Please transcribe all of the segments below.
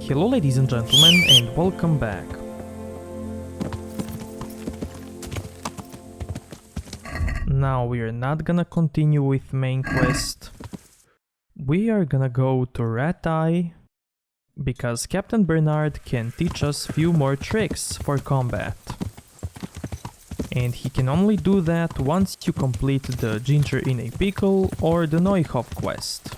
Hello ladies and gentlemen, and welcome back. Now we are not gonna continue with main quest. We are gonna go to Rat Eye, because Captain Bernard can teach us few more tricks for combat. And he can only do that once you complete the Ginger in a Pickle or the Neuhoff quest.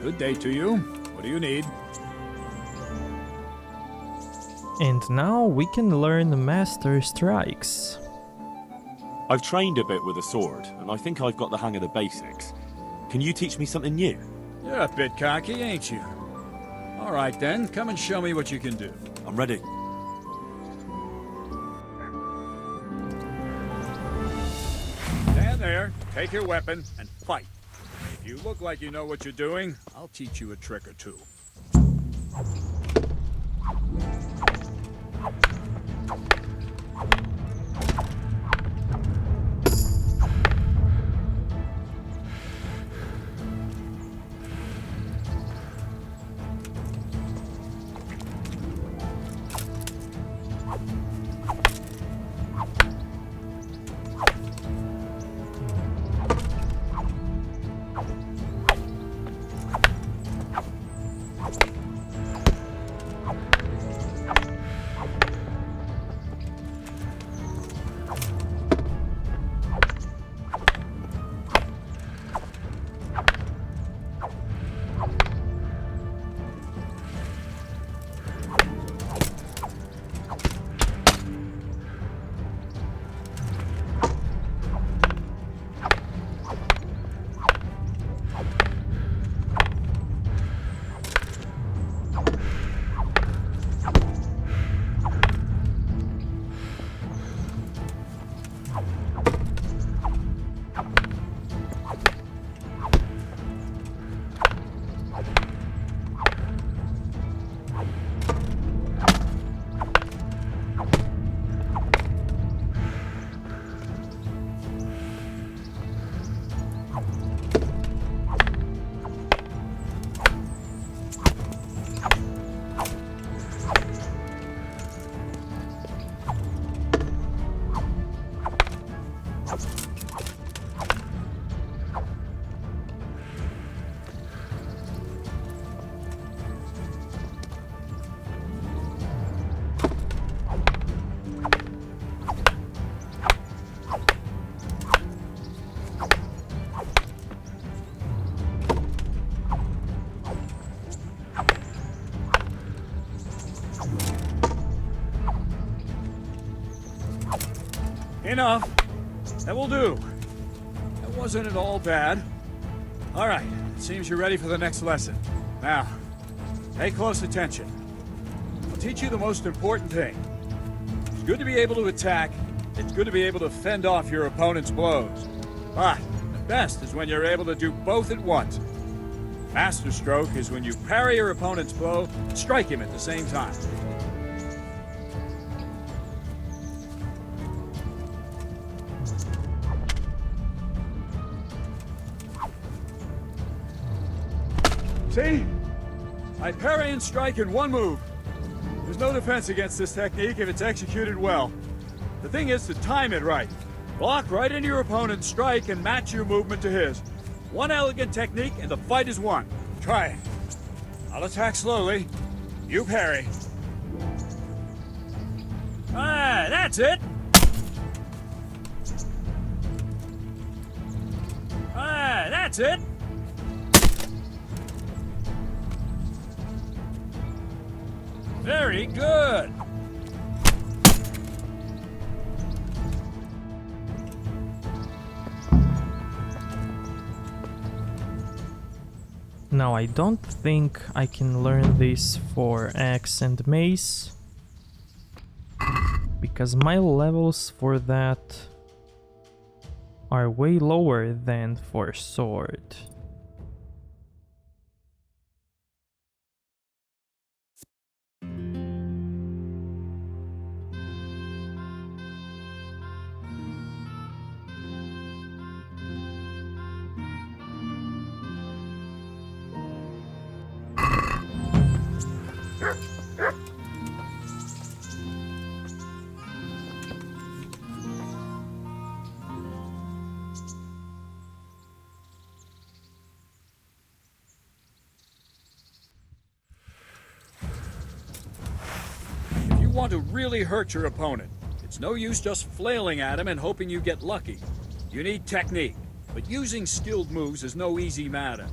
Good day to you. What do you need? And now we can learn Master Strikes. I've trained a bit with a sword, and I think I've got the hang of the basics. Can you teach me something new? You're a bit cocky, ain't you? All right then, come and show me what you can do. I'm ready. Stand there, take your weapon, and fight. If you look like you know what you're doing, I'll teach you a trick or two. Enough. That will do. That wasn't at all bad. All right, it seems you're ready for the next lesson. Now, pay close attention. I'll teach you the most important thing. It's good to be able to attack, It's good to be able to fend off your opponent's blows. But the best is when you're able to do both at once. Master stroke is when you parry your opponent's blow and strike him at the same time. See? I parry and strike in one move. There's no defense against this technique if it's executed well. The thing is to time it right. Block right into your opponent's strike and match your movement to his. One elegant technique and the fight is won. Try it. I'll attack slowly. You parry. Ah, that's it. Ah, that's it. Very good. Now I don't think I can learn this for axe and mace, because my levels for that are way lower than for sword. If you want to really hurt your opponent, it's no use just flailing at him and hoping you get lucky. You need technique, but using skilled moves is no easy matter.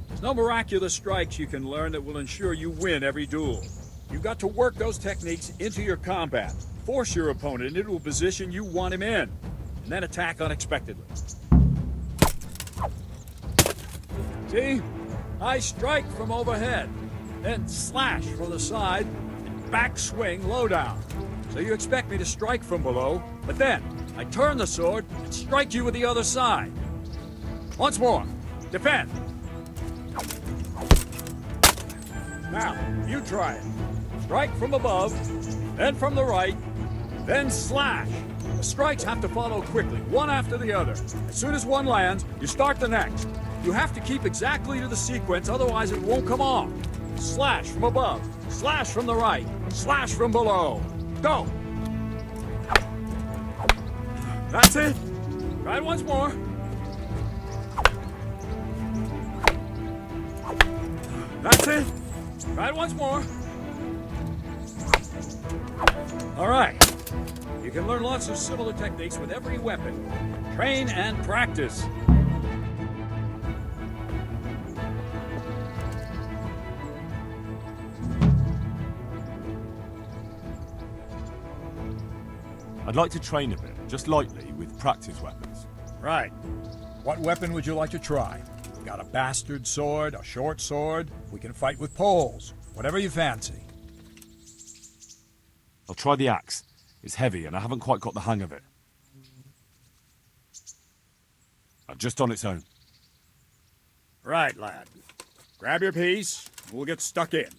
There's no miraculous strikes you can learn that will ensure you win every duel. You've got to work those techniques into your combat, force your opponent into a position you want him in, and then attack unexpectedly. See? I strike from overhead, then slash from the side, and back swing low down. So you expect me to strike from below, but then I turn the sword and strike you with the other side. Once more. Defend. Now, you try it. Strike from above, then from the right, then slash. The strikes have to follow quickly, one after the other. As soon as one lands, you start the next. You have to keep exactly to the sequence, otherwise it won't come off. Slash from above, slash from the right, slash from below. Go! That's it. Try it once more. That's it. Try it once more. All right. You can learn lots of similar techniques with every weapon. Train and practice. I'd like to train a bit, just lightly, with practice weapons. Right. What weapon would you like to try? Got a bastard sword, a short sword? We can fight with poles. Whatever you fancy. I'll try the axe. It's heavy and I haven't quite got the hang of it. Just on its own. Right, lad. Grab your piece, and we'll get stuck in.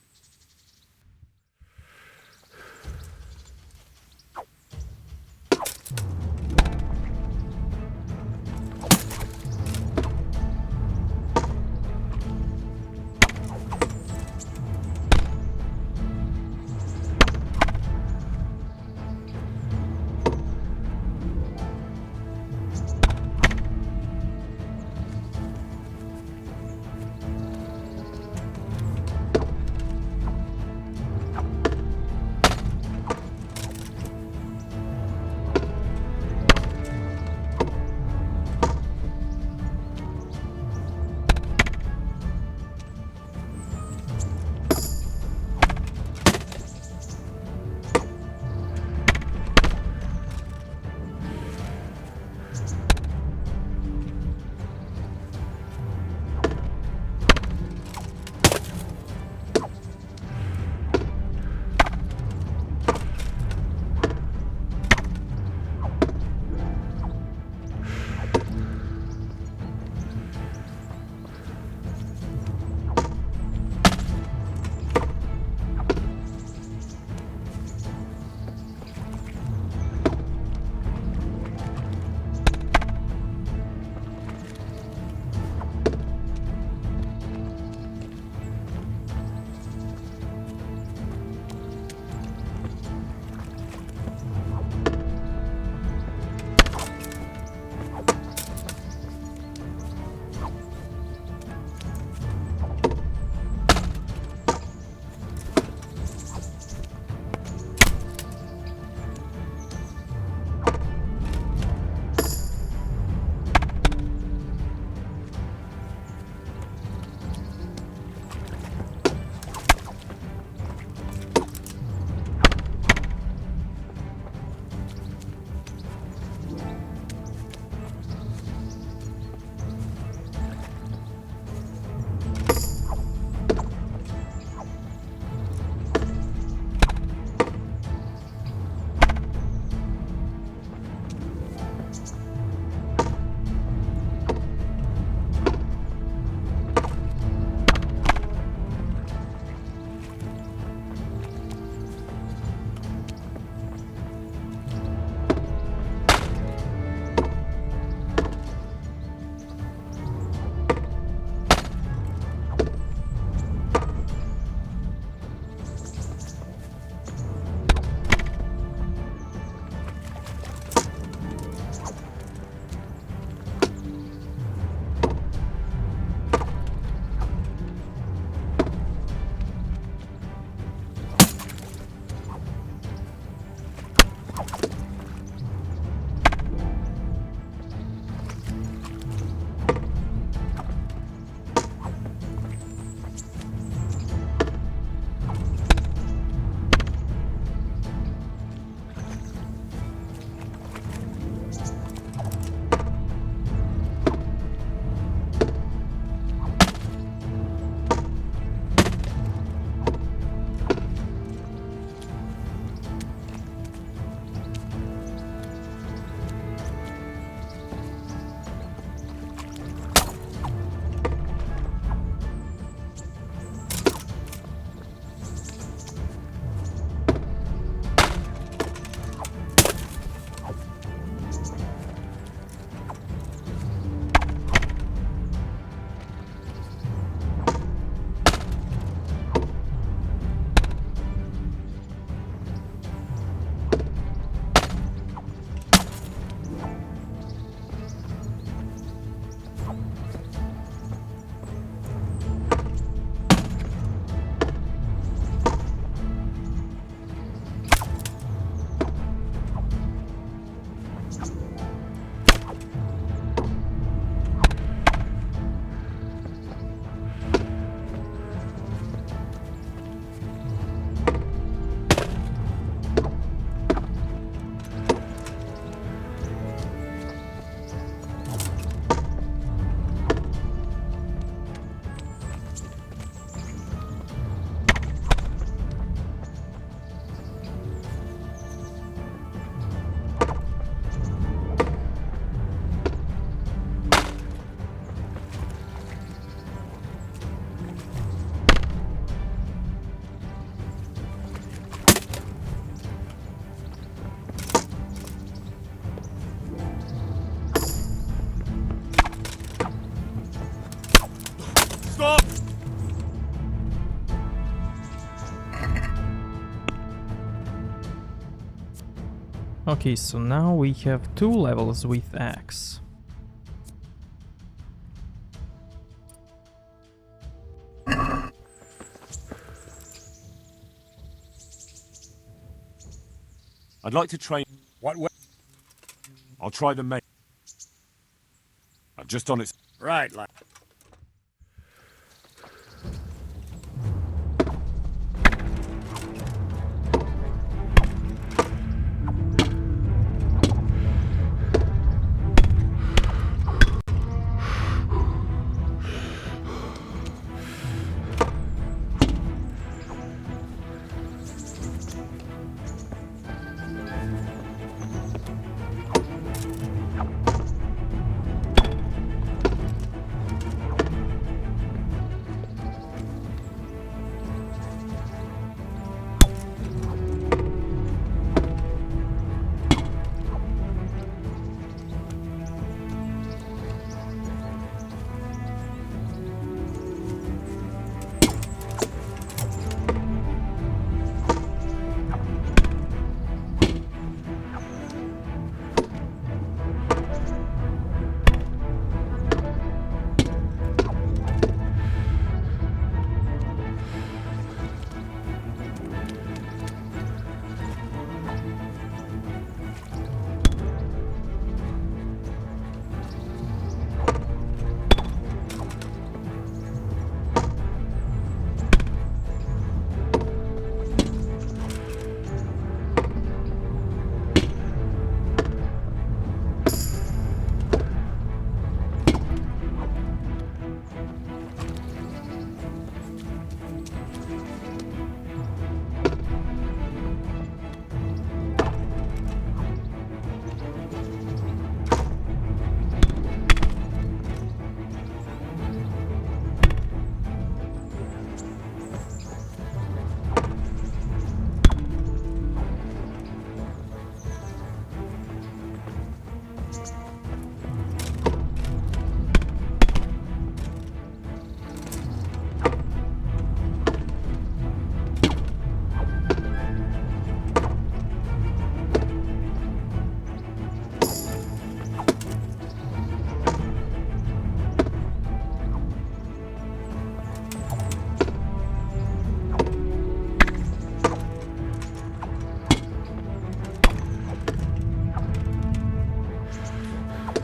Okay, so now we have 2 levels with axe. I'd like to train. What way? I'll try the main. I'm just on its. Right, lad.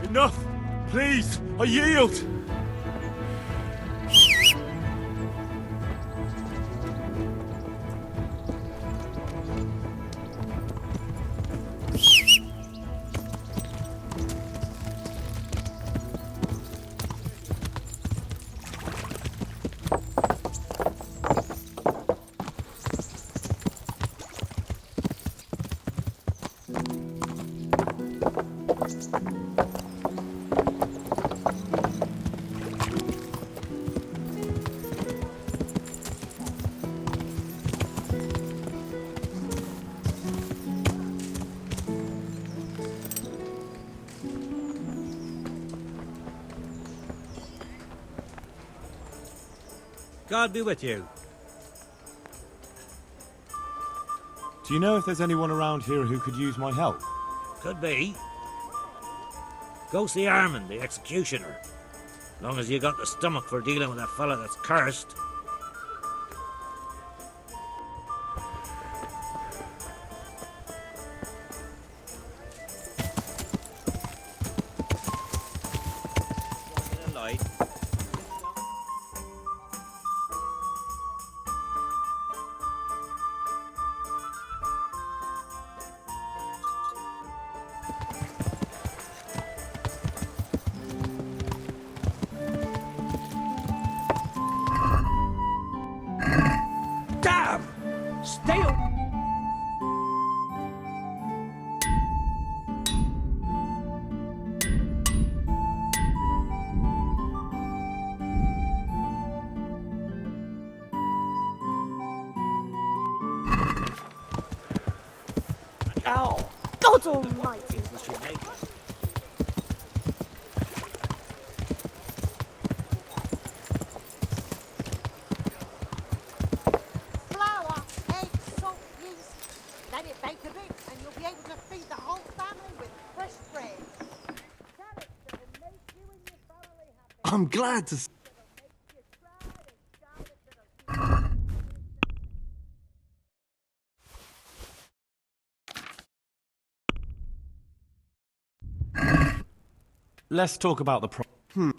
Enough! Please! I yield! God be with you. Do you know if there's anyone around here who could use my help? Could be. Go see Armand, the executioner. Long as you got the stomach for dealing with a fella that's cursed. Get a light. Damn! Stay away! Oh, God almighty. Was she naked? Flour, eggs, salt, yeast. Let it bake a bit and you'll be able to feed the whole I'm glad to. Let's talk about the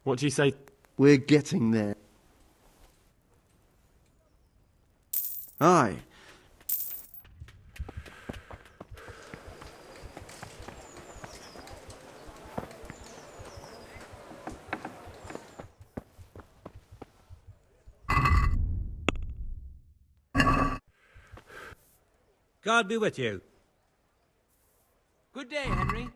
What do you say? We're getting there. Aye. God be with you. Good day, Henry.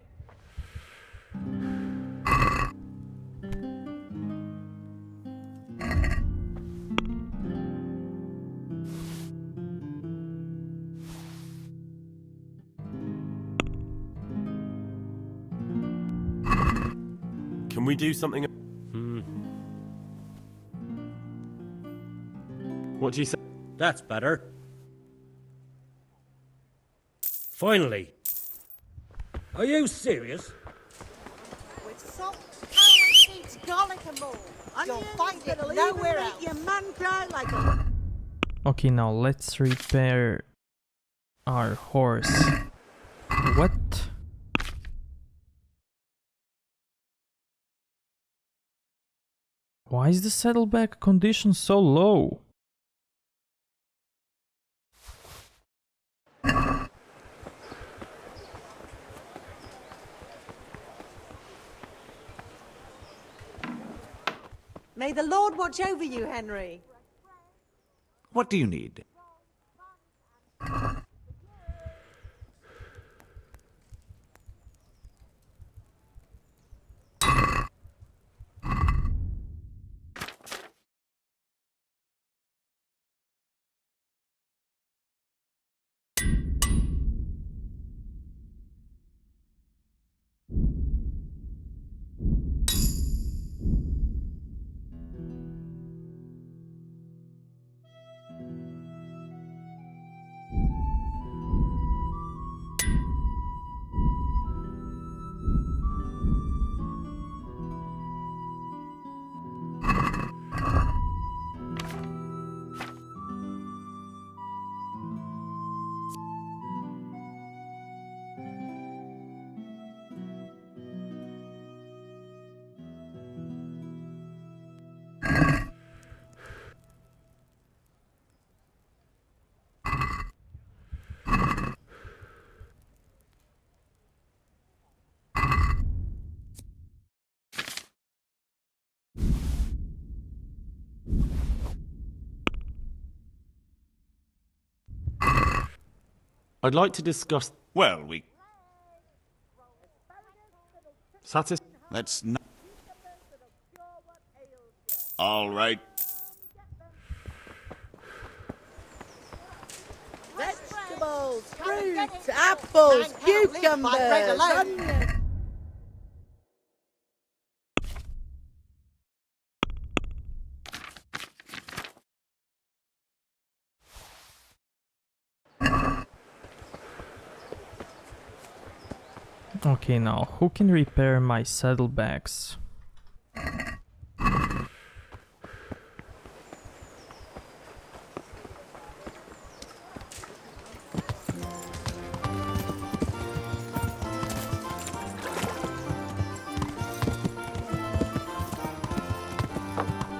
Can we do something? What do you say? That's better. Finally. Are you serious? With salt, cow seeds, garlic and more. You'll find it nowhere else. Your man cry like a... Okay, now let's repair our horse. What? Why is the saddleback condition so low? May the Lord watch over you, Henry. What do you need? I'd like to discuss. Well, we... Satis. Let's not... All right. Vegetables, fruits, apples, cucumbers, onions. Okay, now who can repair my saddlebags?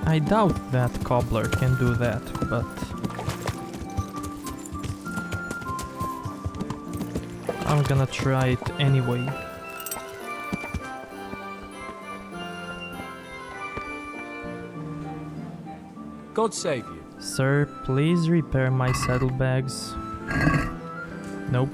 I doubt that cobbler can do that, but I'm gonna try it anyway. God save you. Sir, please repair my saddlebags. Nope.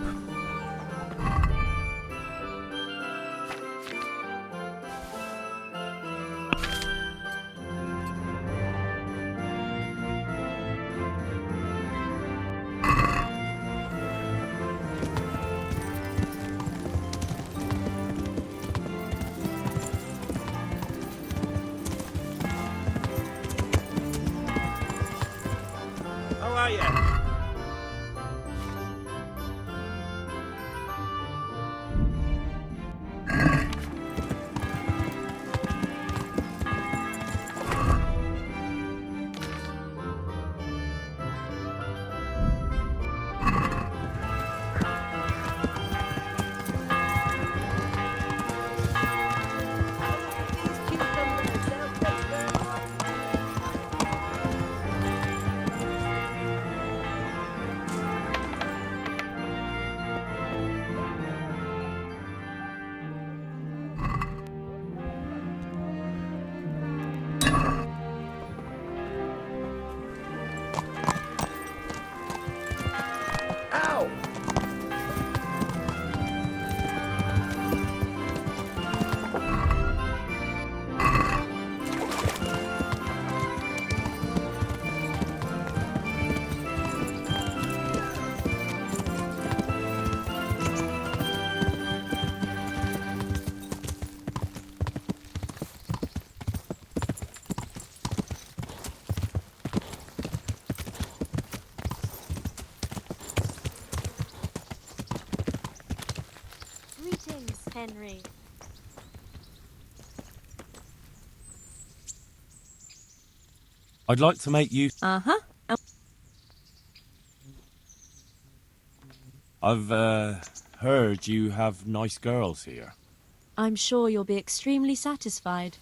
How are you? Henry. I'd like to make you... Uh-huh. I've, heard you have nice girls here. I'm sure you'll be extremely satisfied.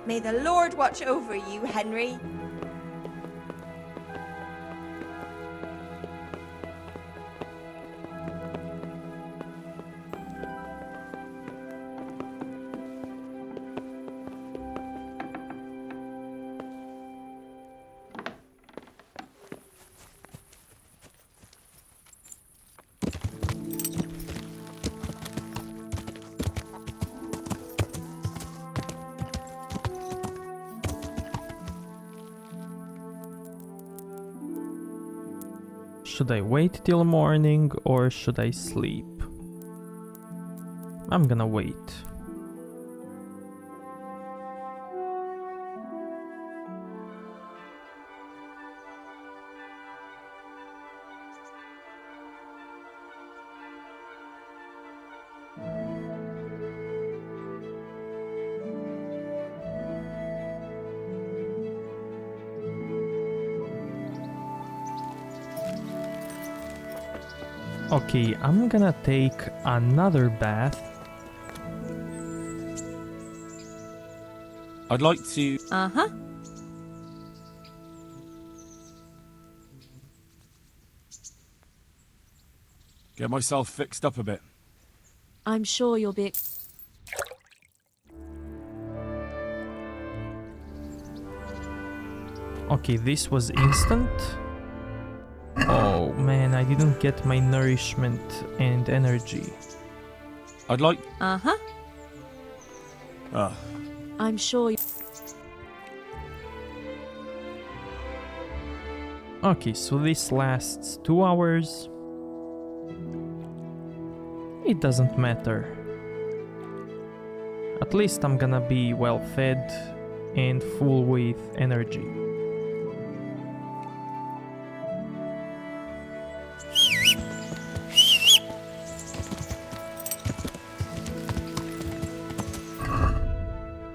May the Lord watch over you, Henry. Should I wait till morning or should I sleep? I'm gonna wait. Okay, I'm gonna take another bath. I'd like to... Uh-huh. get myself fixed up a bit. I'm sure you'll be... Okay, this was instant. Oh man, I didn't get my nourishment and energy. I'd like... Uh-huh. Ah, I'm sure you... Okay, so this lasts 2 hours. It doesn't matter. At least I'm gonna be well fed and full with energy.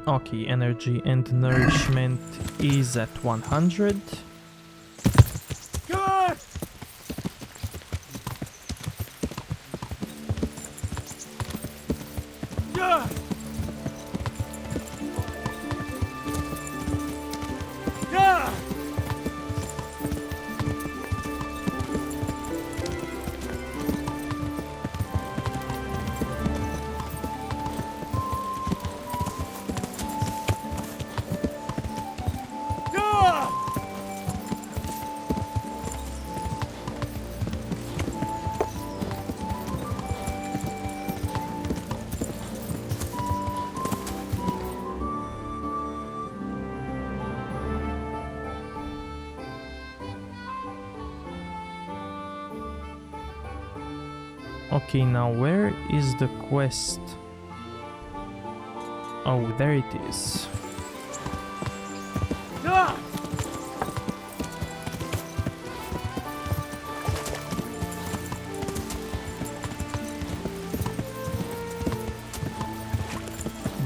Okay, energy and nourishment is at 100. Okay, now where is the quest? Oh, there it is.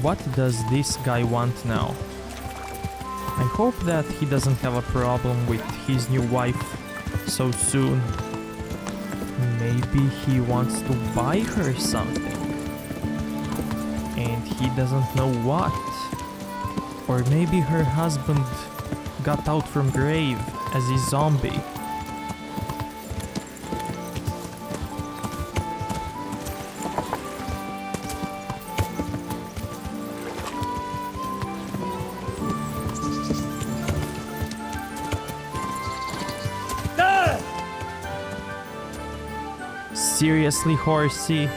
What does this guy want now? I hope that he doesn't have a problem with his new wife so soon. Maybe he wants to buy her something. And he doesn't know what. Or maybe her husband got out from grave as a zombie. Seriously, horsey?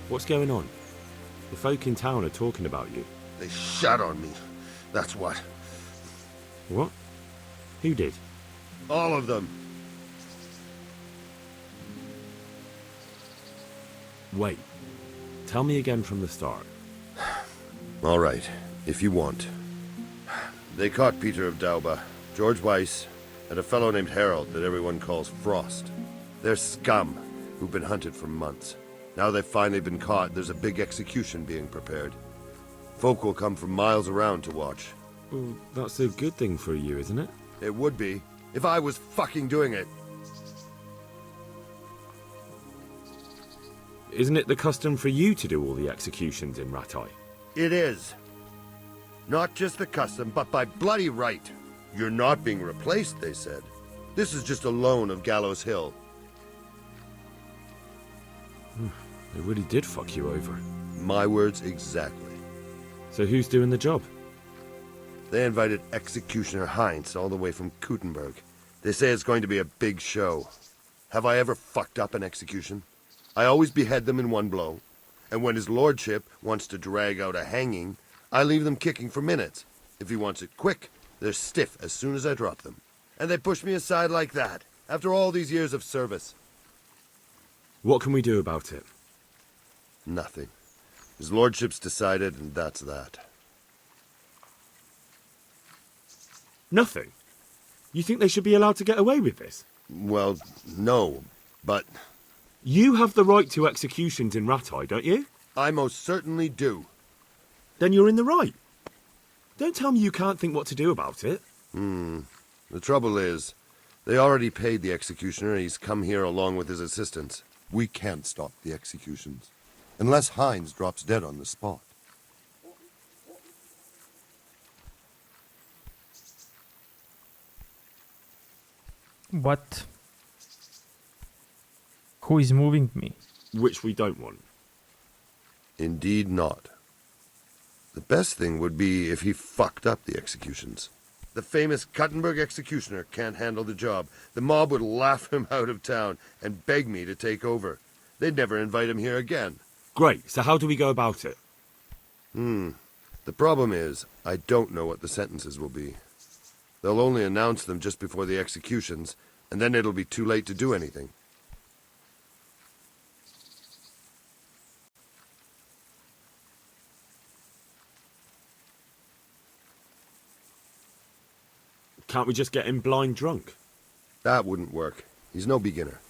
What's going on? The folk in town are talking about you. They shot on me. That's what. What? Who did? All of them. Wait. Tell me again from the start. All right, if you want. They caught Peter of Dauba, George Weiss, and a fellow named Harold that everyone calls Frost. They're scum who've been hunted for months. Now they've finally been caught, there's a big execution being prepared. Folk will come from miles around to watch. Well, that's a good thing for you, isn't it? It would be, if I was fucking doing it. Isn't it the custom for you to do all the executions in Rattay? It is. Not just the custom, but by bloody right. You're not being replaced, they said. This is just a loan of Gallows Hill. They really did fuck you over. My words exactly. So who's doing the job? They invited Executioner Heinz all the way from Kuttenberg. They say it's going to be a big show. Have I ever fucked up an execution? I always behead them in one blow. And when his lordship wants to drag out a hanging, I leave them kicking for minutes. If he wants it quick, they're stiff as soon as I drop them. And they push me aside like that, after all these years of service. What can we do about it? Nothing. His lordship's decided, and that's that. Nothing? You think they should be allowed to get away with this? Well, no, but... You have the right to executions in Rattay, don't you? I most certainly do. Then you're in the right. Don't tell me you can't think what to do about it. The trouble is, they already paid the executioner and he's come here along with his assistants. We can't stop the executions, unless Heinz drops dead on the spot. What? Who is moving me? Which we don't want. Indeed not. The best thing would be if he fucked up the executions. The famous Kuttenberg executioner can't handle the job. The mob would laugh him out of town and beg me to take over. They'd never invite him here again. Great, so how do we go about it? The problem is, I don't know what the sentences will be. They'll only announce them just before the executions, and then it'll be too late to do anything. Can't we just get him blind drunk? That wouldn't work. He's no beginner.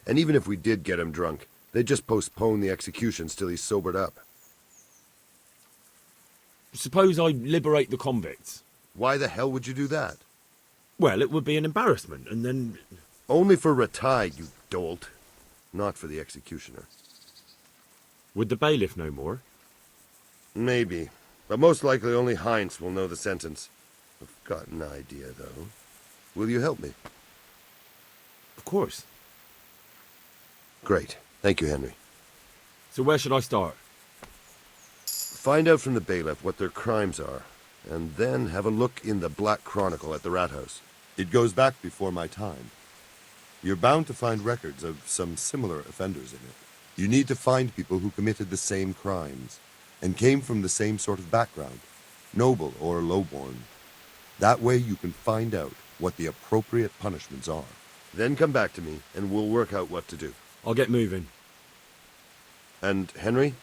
And even if we did get him drunk, they'd just postpone the executions till he's sobered up. Suppose I liberate the convicts. Why the hell would you do that? Well, it would be an embarrassment, and then... Only for Rattay, you dolt. Not for the executioner. Would the bailiff know more? Maybe. But most likely only Heinz will know the sentence. I've got an idea, though. Will you help me? Of course. Great. Thank you, Henry. So where should I start? Find out from the bailiff what their crimes are, and then have a look in the Black Chronicle at the Rat House. It goes back before my time. You're bound to find records of some similar offenders in it. You need to find people who committed the same crimes, and came from the same sort of background, noble or lowborn. That way you can find out what the appropriate punishments are. Then come back to me, and we'll work out what to do. I'll get moving. And Henry?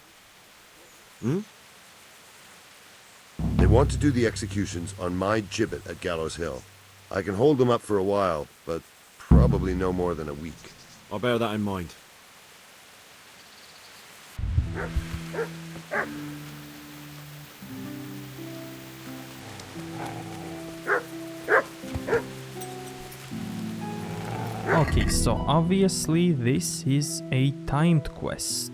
Hmm? They want to do the executions on my gibbet at Gallows Hill. I can hold them up for a while, but probably no more than a week. I'll bear that in mind. Okay, so obviously this is a timed quest.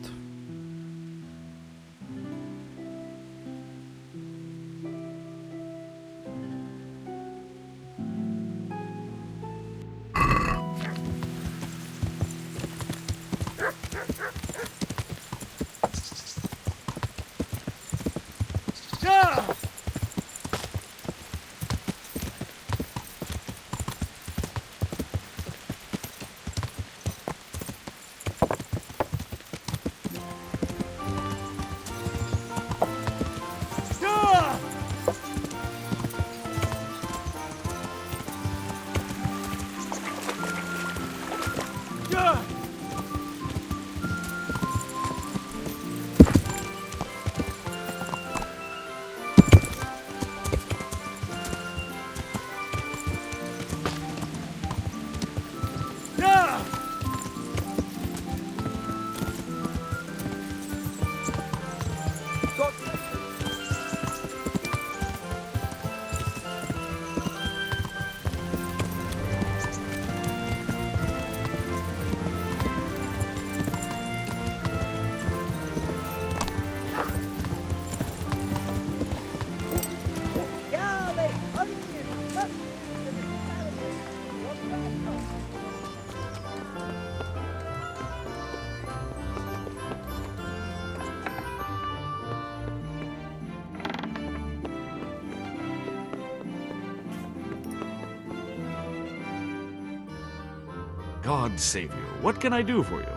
God save you. What can I do for you?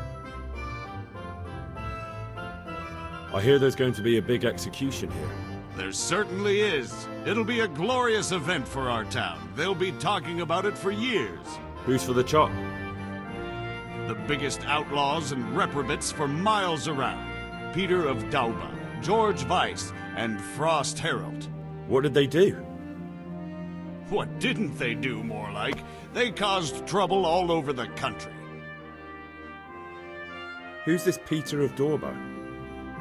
I hear there's going to be a big execution here. There certainly is. It'll be a glorious event for our town. They'll be talking about it for years. Who's for the chop? The biggest outlaws and reprobates for miles around. Peter of Dauba, George Weiss, and Frost Herald. What did they do? What didn't they do, more like? They caused trouble all over the country. Who's this Peter of Dorba?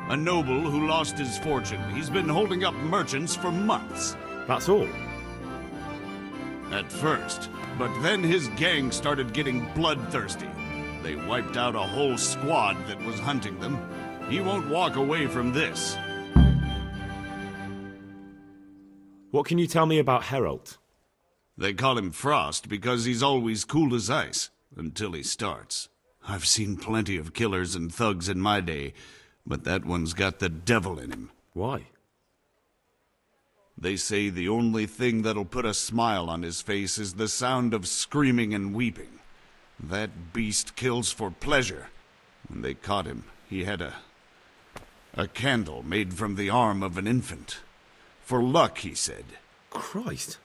A noble who lost his fortune. He's been holding up merchants for months. That's all? At first. But then his gang started getting bloodthirsty. They wiped out a whole squad that was hunting them. He won't walk away from this. What can you tell me about Herald? They call him Frost because he's always cool as ice, until he starts. I've seen plenty of killers and thugs in my day, but that one's got the devil in him. Why? They say the only thing that'll put a smile on his face is the sound of screaming and weeping. That beast kills for pleasure. When they caught him, he had a candle made from the arm of an infant. For luck, he said. Christ.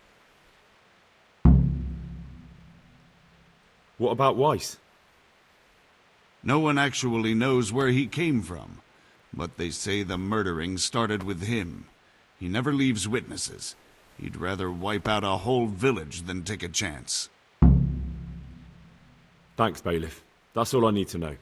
What about Weiss? No one actually knows where he came from, but they say the murdering started with him. He never leaves witnesses. He'd rather wipe out a whole village than take a chance. Thanks, Bailiff. That's all I need to know.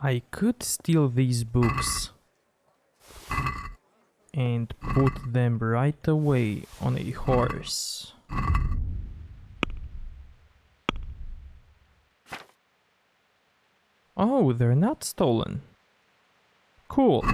I could steal these books and put them right away on a horse. Oh, they're not stolen. Cool.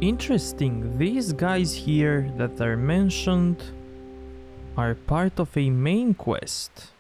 Interesting, these guys here that are mentioned are part of a main quest.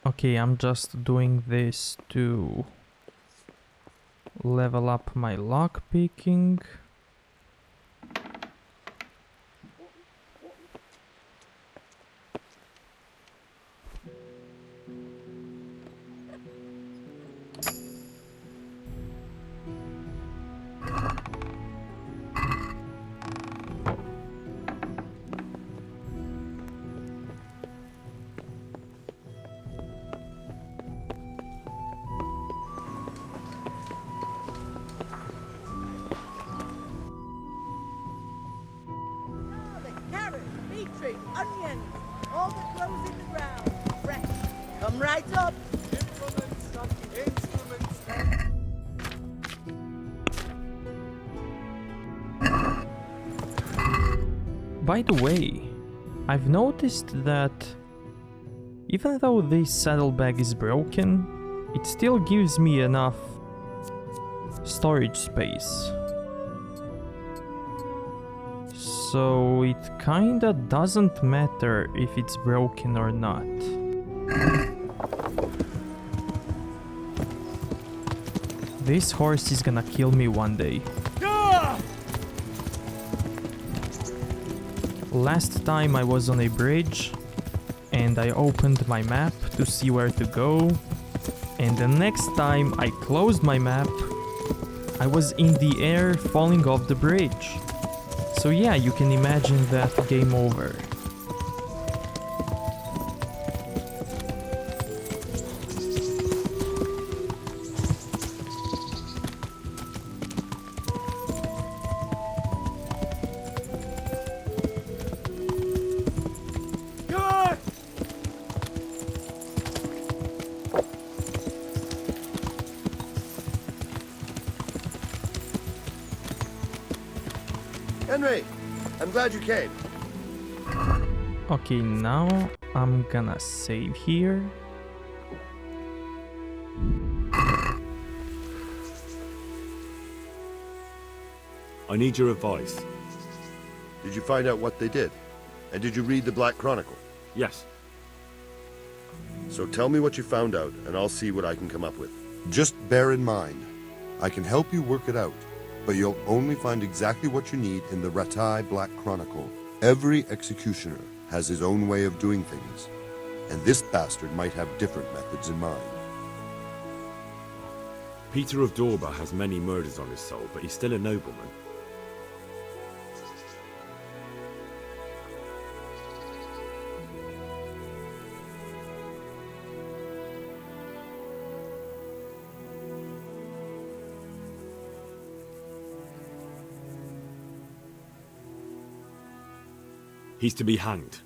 Okay, I'm just doing this to level up my lockpicking. Onions, all that grows in the ground, fresh. Come right up. By the way, I've noticed that even though this saddlebag is broken, it still gives me enough storage space. So it kinda doesn't matter if it's broken or not. This horse is gonna kill me one day. Last time I was on a bridge and I opened my map to see where to go, and the next time I closed my map, I was in the air falling off the bridge. So yeah, you can imagine that game over. Henry, I'm glad you came. Okay, now I'm gonna save here. I need your advice. Did you find out what they did? And did you read the Black Chronicle? Yes. So tell me what you found out, and I'll see what I can come up with. Just bear in mind, I can help you work it out, but you'll only find exactly what you need in the Ratai Black Chronicle. Every executioner has his own way of doing things, and this bastard might have different methods in mind. Peter of Dorba has many murders on his soul, but he's still a nobleman. He's to be hanged.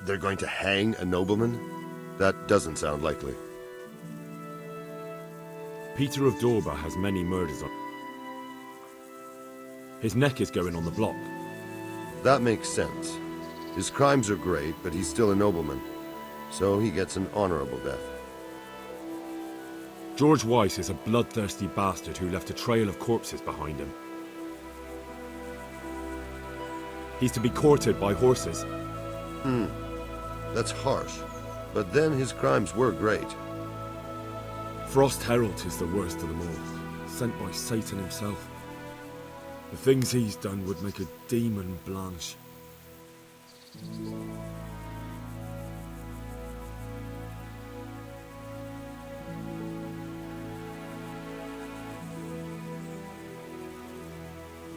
They're going to hang a nobleman? That doesn't sound likely. Peter of Dorba has many murders on. His neck is going on the block. That makes sense. His crimes are great, but he's still a nobleman. So he gets an honorable death. George Weiss is a bloodthirsty bastard who left a trail of corpses behind him. He's to be courted by horses. That's harsh. But then his crimes were great. Frost Herald is the worst of them all, sent by Satan himself. The things he's done would make a demon blanch.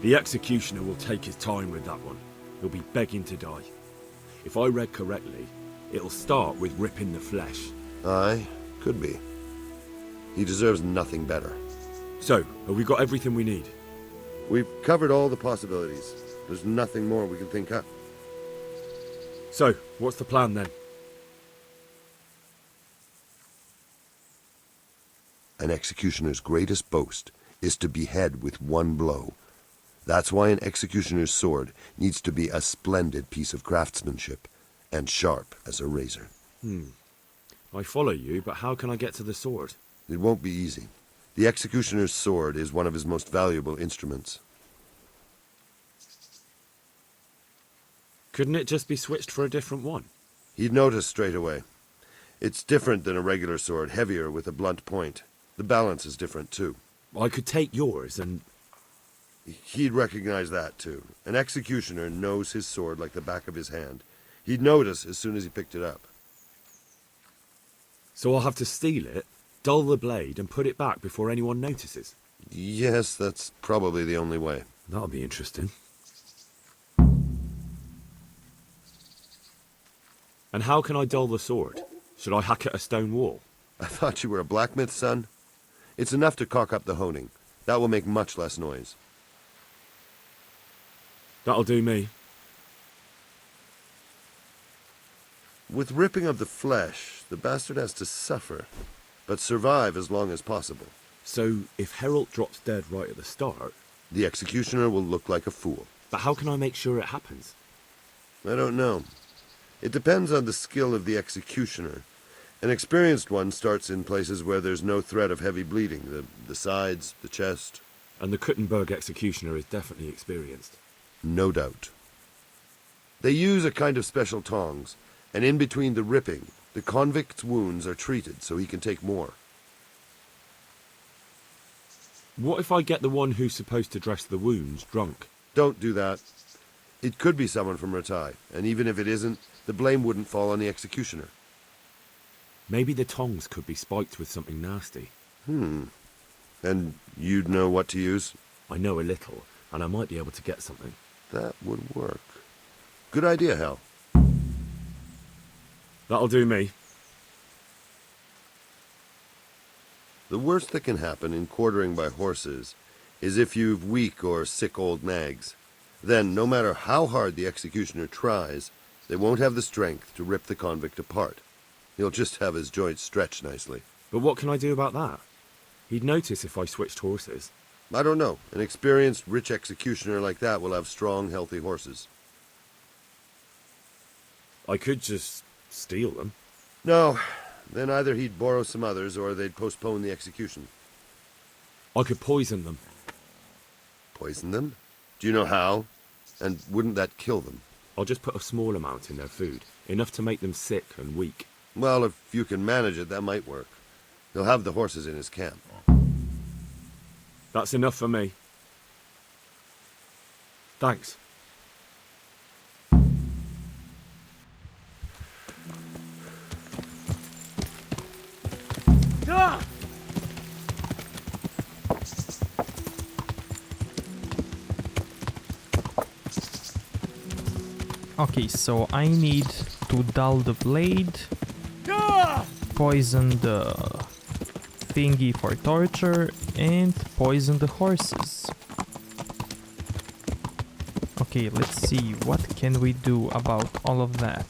The executioner will take his time with that one. He'll be begging to die. If I read correctly, it'll start with ripping the flesh. Aye, could be. He deserves nothing better. So, have we got everything we need? We've covered all the possibilities. There's nothing more we can think up. So, what's the plan then? An executioner's greatest boast is to behead with one blow. That's why an executioner's sword needs to be a splendid piece of craftsmanship and sharp as a razor. I follow you, but how can I get to the sword? It won't be easy. The executioner's sword is one of his most valuable instruments. Couldn't it just be switched for a different one? He'd notice straight away. It's different than a regular sword, heavier with a blunt point. The balance is different too. I could take yours and... He'd recognize that too. An executioner knows his sword like the back of his hand. He'd notice as soon as he picked it up. So I'll have to steal it, dull the blade, and put it back before anyone notices? Yes, that's probably the only way. That'll be interesting. And how can I dull the sword? Should I hack at a stone wall? I thought you were a blacksmith, son. It's enough to cock up the honing. That will make much less noise. That'll do me. With ripping of the flesh, the bastard has to suffer, but survive as long as possible. So, if Herald drops dead right at the start... The executioner will look like a fool. But how can I make sure it happens? I don't know. It depends on the skill of the executioner. An experienced one starts in places where there's no threat of heavy bleeding, the sides, the chest. And the Kuttenberg executioner is definitely experienced. No doubt. They use a kind of special tongs, and in between the ripping, the convict's wounds are treated so he can take more. What if I get the one who's supposed to dress the wounds drunk? Don't do that. It could be someone from Ratai, and even if it isn't, the blame wouldn't fall on the executioner. Maybe the tongs could be spiked with something nasty. And you'd know what to use? I know a little, and I might be able to get something. That would work. Good idea, Hal. That'll do me. The worst that can happen in quartering by horses is if you've weak or sick old nags. Then, no matter how hard the executioner tries, they won't have the strength to rip the convict apart. He'll just have his joints stretched nicely. But what can I do about that? He'd notice if I switched horses. I don't know. An experienced, rich executioner like that will have strong, healthy horses. I could just steal them. No. Then either he'd borrow some others, or they'd postpone the execution. I could poison them. Poison them? Do you know how? And wouldn't that kill them? I'll just put a small amount in their food, enough to make them sick and weak. Well, if you can manage it, that might work. He'll have the horses in his camp. That's enough for me. Thanks. Okay, so I need to dull the blade, poison the thingy for torture, and poison the horses. Okay, let's see, what can we do about all of that?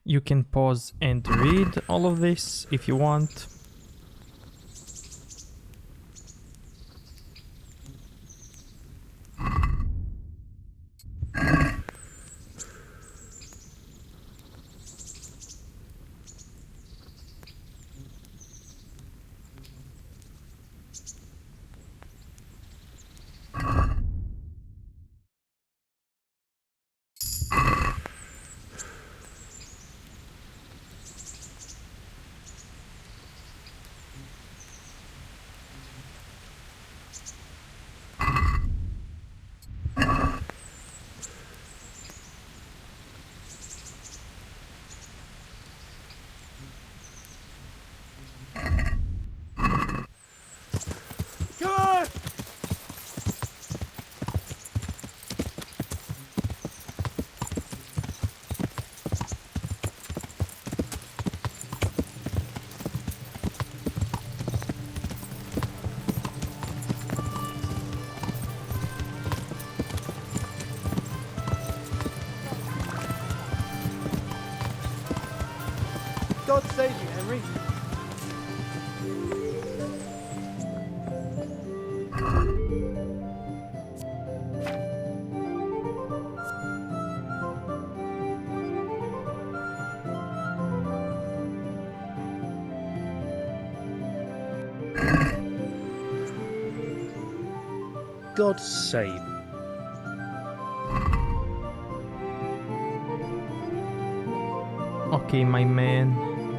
You can pause and read all of this if you want. God save you, Henry. God save. Okay, my man,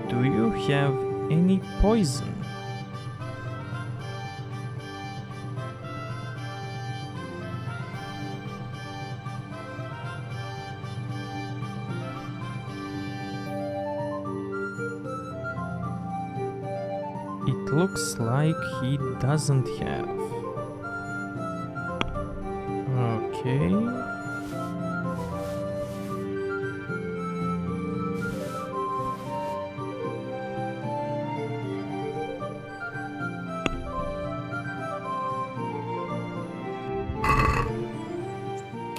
do you have any poison? It looks like he doesn't have. Okay.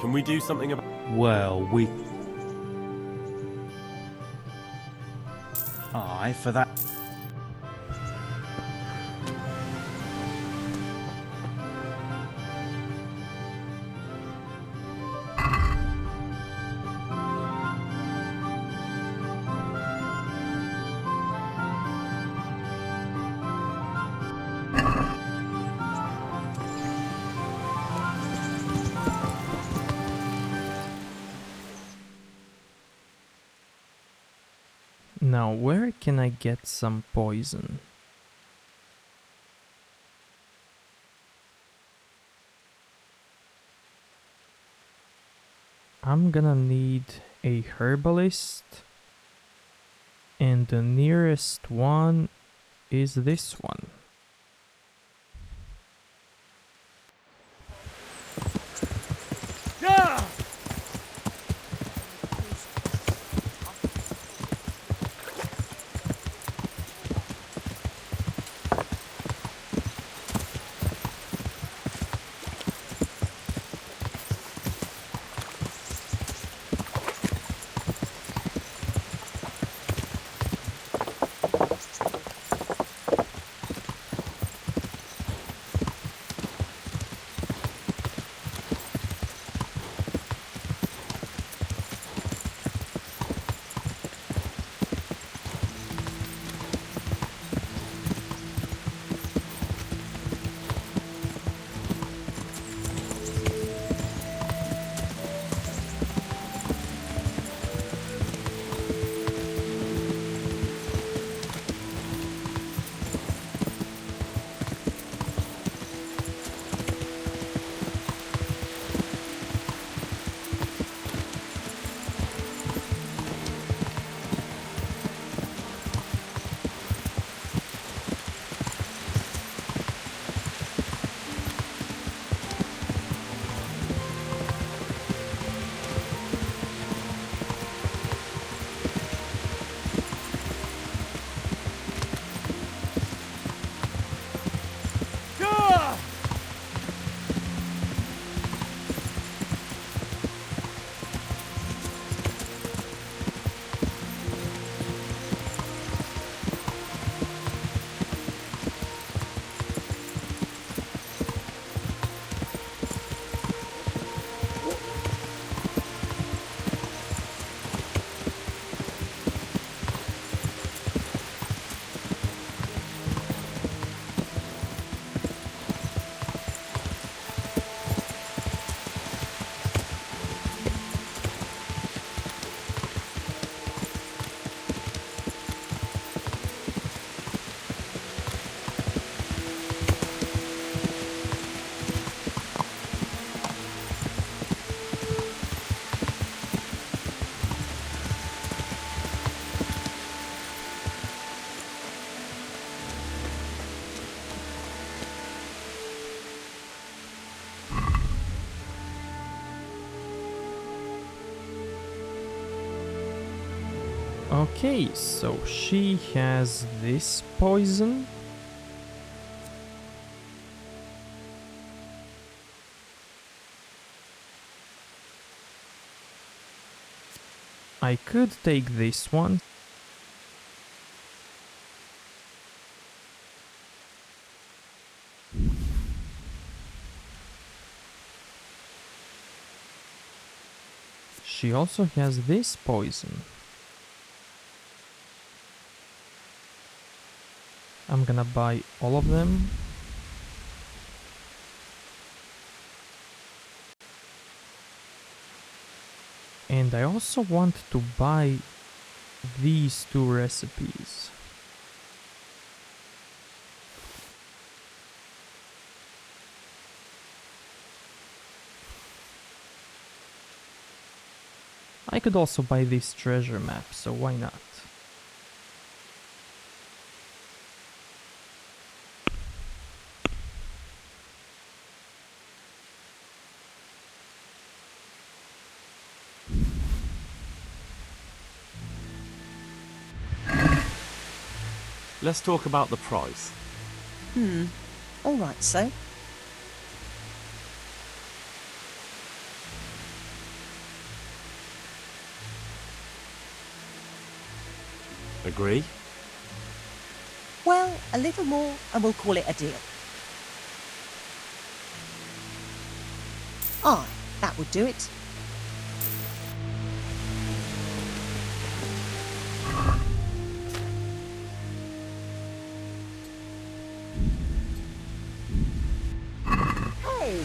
Can we do something about... Well, we... Aye, for that... Now, where can I get some poison? I'm gonna need a herbalist, and the nearest one is this one. Yeah! Okay, so she has this poison. I could take this one. She also has this poison. I'm gonna buy all of them. And I also want to buy these two recipes. I could also buy this treasure map, so why not? Let's talk about the price. All right, so. Agree? Well, a little more and we'll call it a deal. Aye, that would do it. Hey!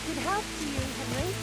Good health to you, Henry.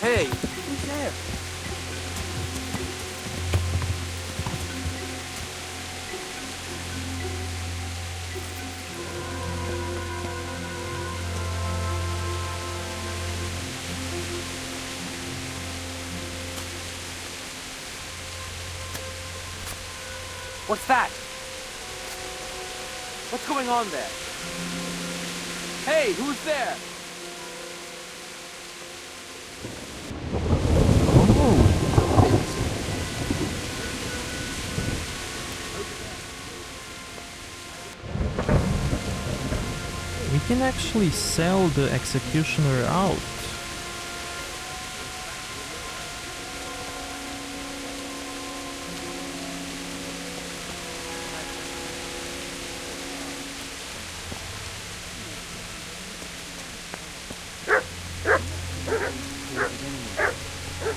Hey, who's there? What's that? What's going on there? Hey, who's there? We can actually sell the executioner out.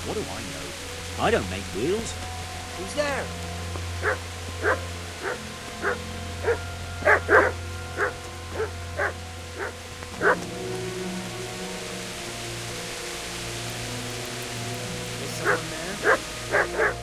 What do I know? I don't make wheels. Who's there? Is someone there?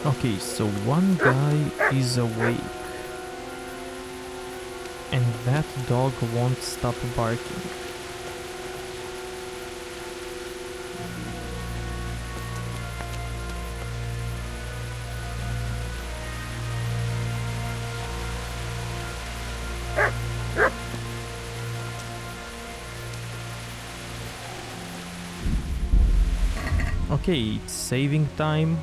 Okay, so one guy is awake. And that dog won't stop barking. Okay, it's saving time.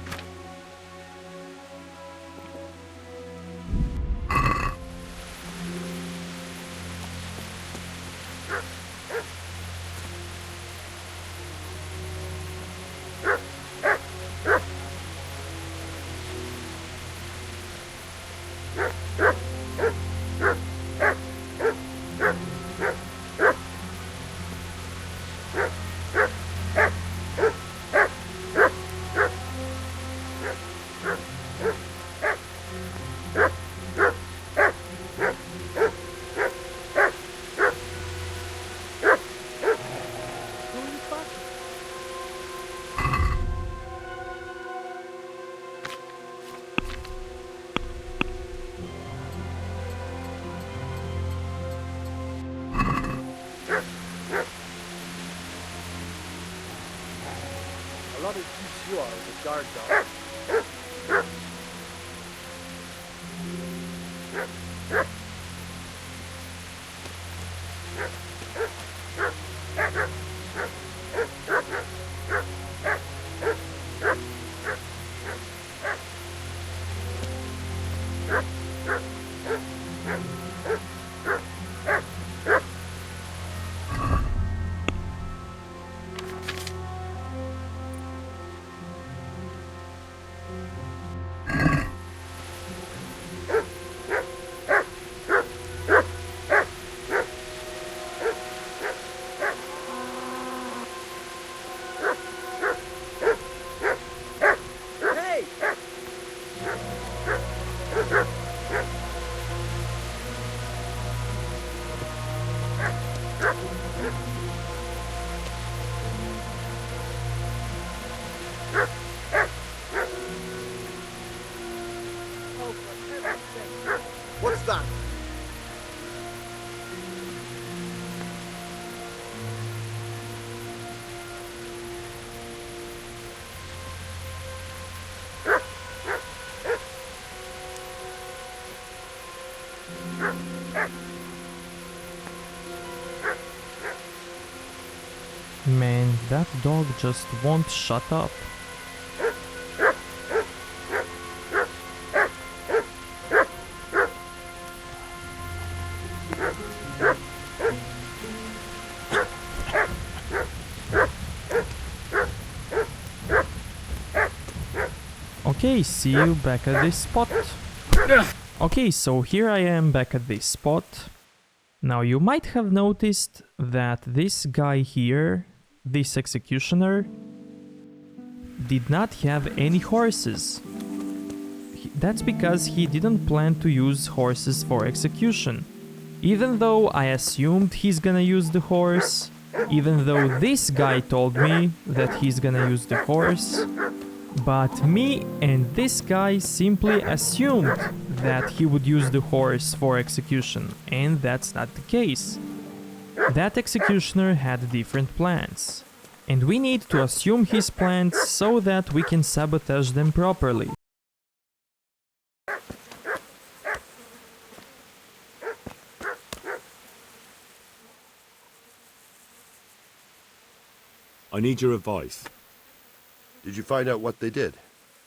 A lot of use you are as a guard dog. What's that? Man, that dog just won't shut up. Okay, see you back at this spot. Okay, so here I am back at this spot. Now you might have noticed that this guy here, this executioner, did not have any horses. That's because he didn't plan to use horses for execution. Even though I assumed he's gonna use the horse, even though this guy told me that he's gonna use the horse, but me and this guy simply assumed that he would use the horse for execution, and that's not the case. That executioner had different plans, and we need to assume his plans so that we can sabotage them properly. I need your advice. Did you find out what they did?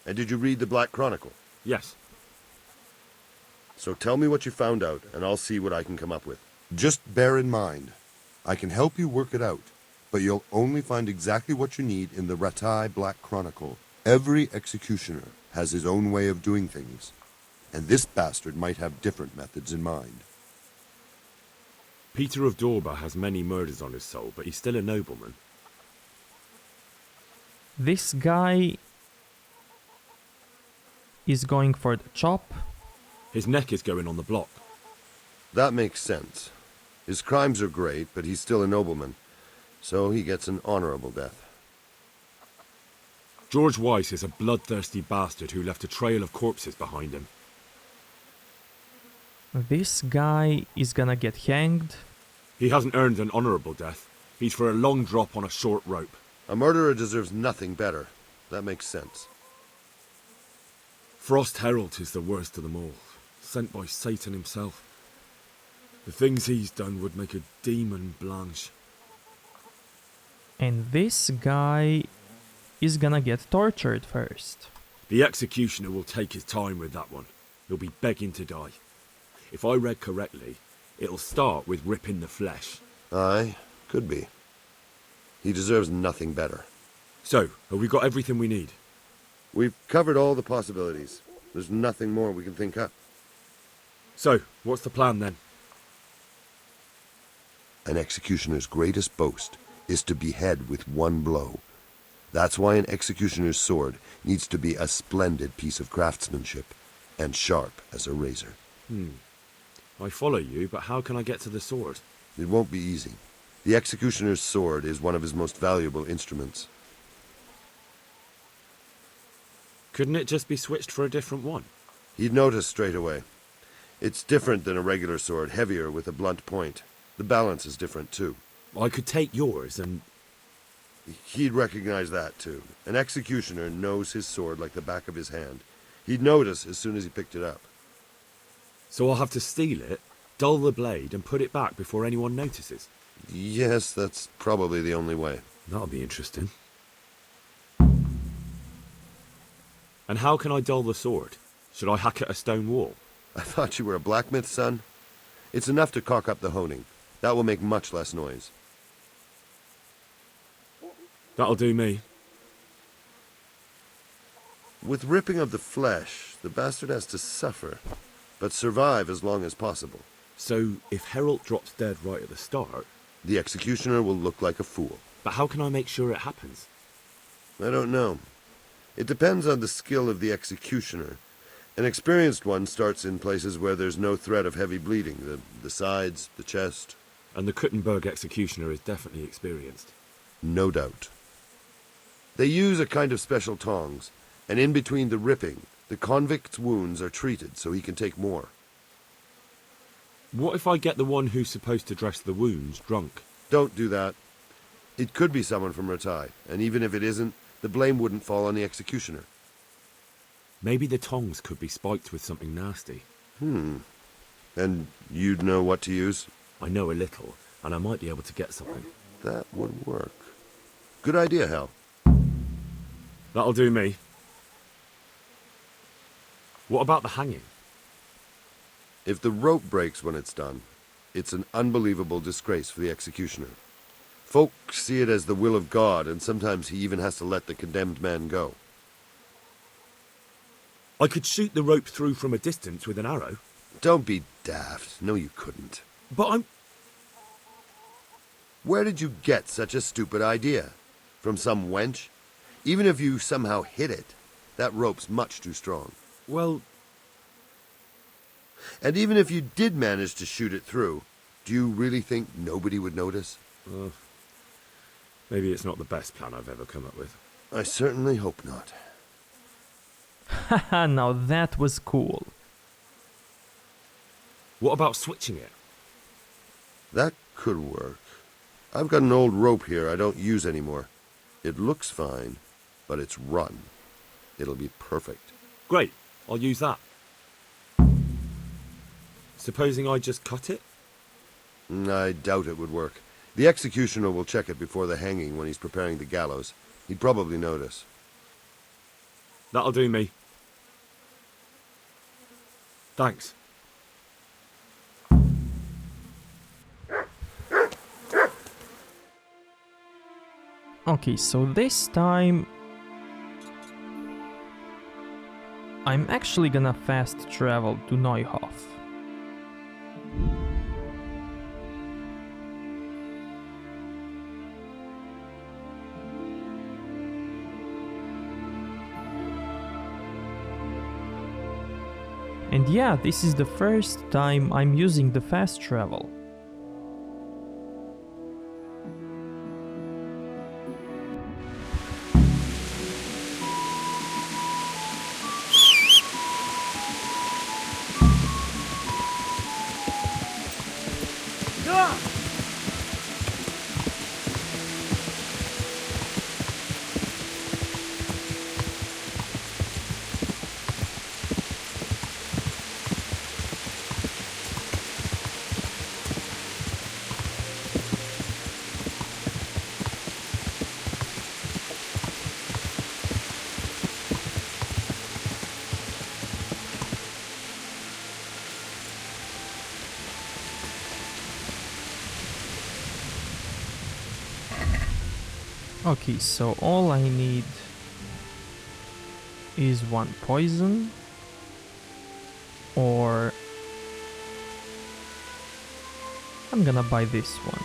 And did you read the Black Chronicle? Yes. So tell me what you found out, and I'll see what I can come up with. Just bear in mind, I can help you work it out, but you'll only find exactly what you need in the Ratai Black Chronicle. Every executioner has his own way of doing things, and this bastard might have different methods in mind. Peter of Dorba has many murders on his soul, but he's still a nobleman. This guy is going for the chop. His neck is going on the block. That makes sense. His crimes are great, but he's still a nobleman. So he gets an honorable death. George Weiss is a bloodthirsty bastard who left a trail of corpses behind him. This guy is gonna get hanged. He hasn't earned an honorable death. He's for a long drop on a short rope. A murderer deserves nothing better. That makes sense. Frost Herald is the worst of them all, sent by Satan himself. The things he's done would make a demon blanch. And this guy is gonna get tortured first. The executioner will take his time with that one. He'll be begging to die. If I read correctly, it'll start with ripping the flesh. Aye, could be. He deserves nothing better. So, have we got everything we need? We've covered all the possibilities. There's nothing more we can think up. So, what's the plan then? An executioner's greatest boast is to behead with one blow. That's why an executioner's sword needs to be a splendid piece of craftsmanship and sharp as a razor. I follow you, but how can I get to the sword? It won't be easy. The executioner's sword is one of his most valuable instruments. Couldn't it just be switched for a different one? He'd notice straight away. It's different than a regular sword, heavier with a blunt point. The balance is different too. I could take yours and... He'd recognize that too. An executioner knows his sword like the back of his hand. He'd notice as soon as he picked it up. So I'll have to steal it, dull the blade, and put it back before anyone notices? Yes, that's probably the only way. That'll be interesting. And how can I dull the sword? Should I hack at a stone wall? I thought you were a blacksmith, son. It's enough to caulk up the honing. That will make much less noise. That'll do me. With ripping of the flesh, the bastard has to suffer, but survive as long as possible. So, if Herald drops dead right at the start... The executioner will look like a fool. But how can I make sure it happens? I don't know. It depends on the skill of the executioner. An experienced one starts in places where there's no threat of heavy bleeding, the sides, the chest. And the Kuttenberg executioner is definitely experienced. No doubt. They use a kind of special tongs, and in between the ripping, the convict's wounds are treated so he can take more. What if I get the one who's supposed to dress the wounds drunk? Don't do that. It could be someone from Ratai, and even if it isn't, the blame wouldn't fall on the executioner. Maybe the tongs could be spiked with something nasty. And you'd know what to use? I know a little, and I might be able to get something. That would work. Good idea, Hal. That'll do me. What about the hanging? If the rope breaks when it's done, it's an unbelievable disgrace for the executioner. Folk see it as the will of God, and sometimes he even has to let the condemned man go. I could shoot the rope through from a distance with an arrow. Don't be daft. No, you couldn't. But I'm... Where did you get such a stupid idea? From some wench? Even if you somehow hit it, that rope's much too strong. Well... And even if you did manage to shoot it through, do you really think nobody would notice? Maybe it's not the best plan I've ever come up with. I certainly hope not. Haha, now that was cool. What about switching it? That could work. I've got an old rope here I don't use anymore. It looks fine, but it's rotten. It'll be perfect. Great, I'll use that. Supposing I just cut it? I doubt it would work. The executioner will check it before the hanging when he's preparing the gallows. He'd probably notice. That'll do me. Thanks. Okay, so this time I'm actually gonna fast travel to Neuhof. And yeah, this is the first time I'm using the fast travel. Okay, so all I need is one poison, or I'm gonna buy this one.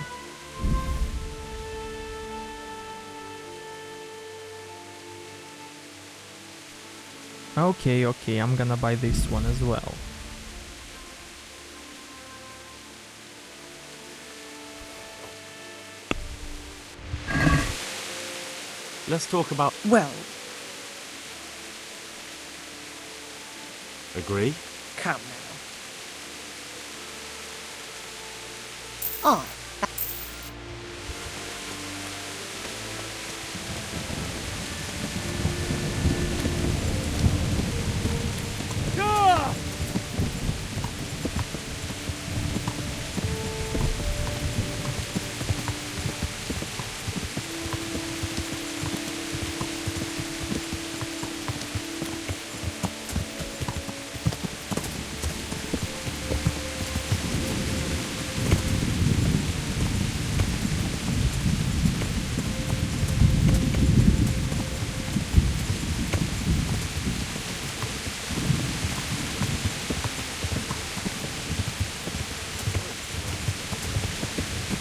Okay, I'm gonna buy this one as well. Let's talk about... Well, Agree? come now. Oh.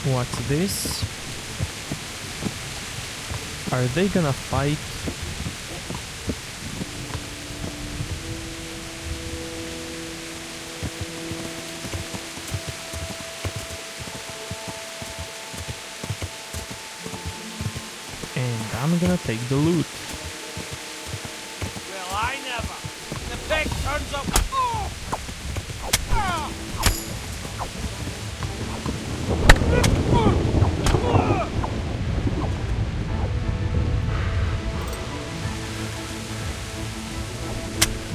What's this? Are they gonna fight? And I'm gonna take the loot. Well, I never. The pig turns up. Oh!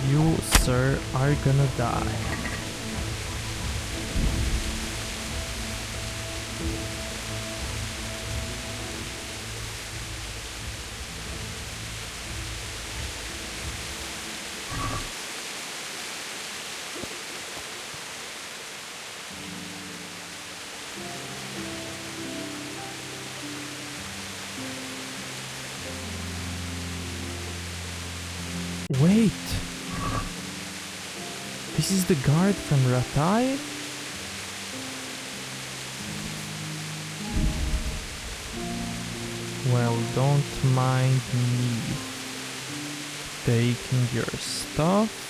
You, sir, are gonna die. Wait! This is the guard from Ratai? Well, don't mind me taking your stuff.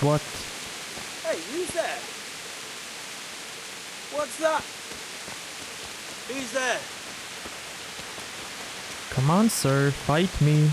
What? Hey, who's there? What's that? Who's there? Come on, sir, fight me.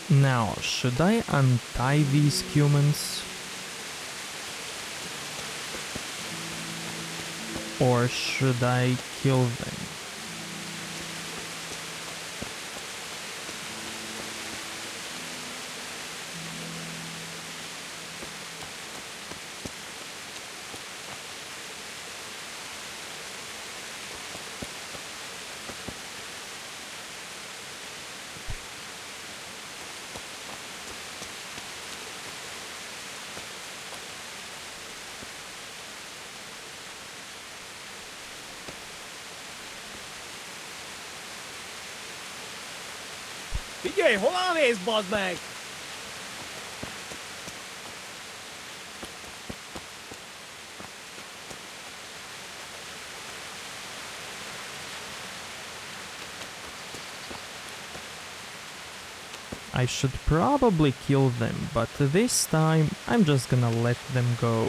Now, should I untie these humans? Or should I kill them? Sige, hold on, ace boss man. I should probably kill them, but this time I'm just gonna let them go.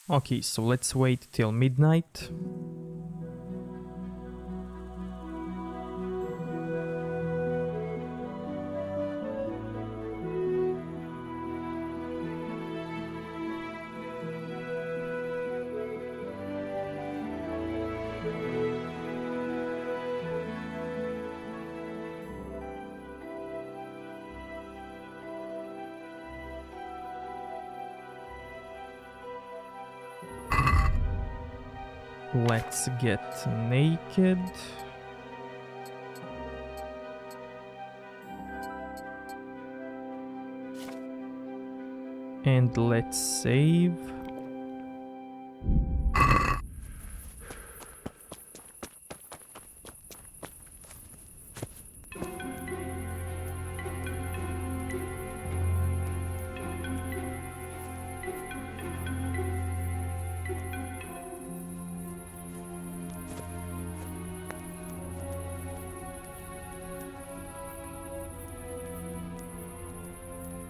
Okay, so let's wait till midnight. Let's get naked. And let's save.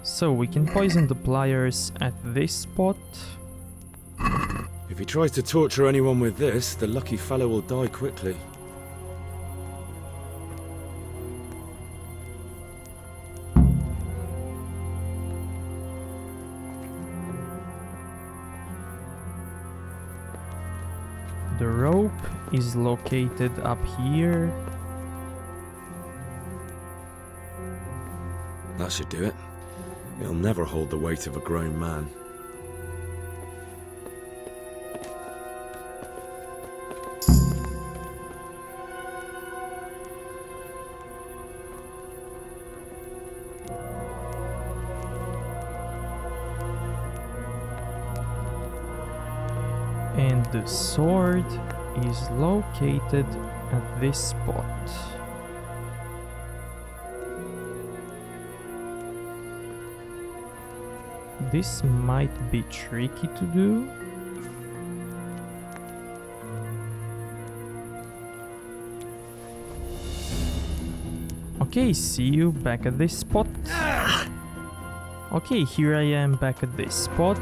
So we can poison the pliers at this spot. If he tries to torture anyone with this, the lucky fellow will die quickly. The rope is located up here. That should do it. It'll never hold the weight of a grown man. And the sword is located at this spot. This might be tricky to do. Okay, see you back at this spot. Okay, here I am back at this spot.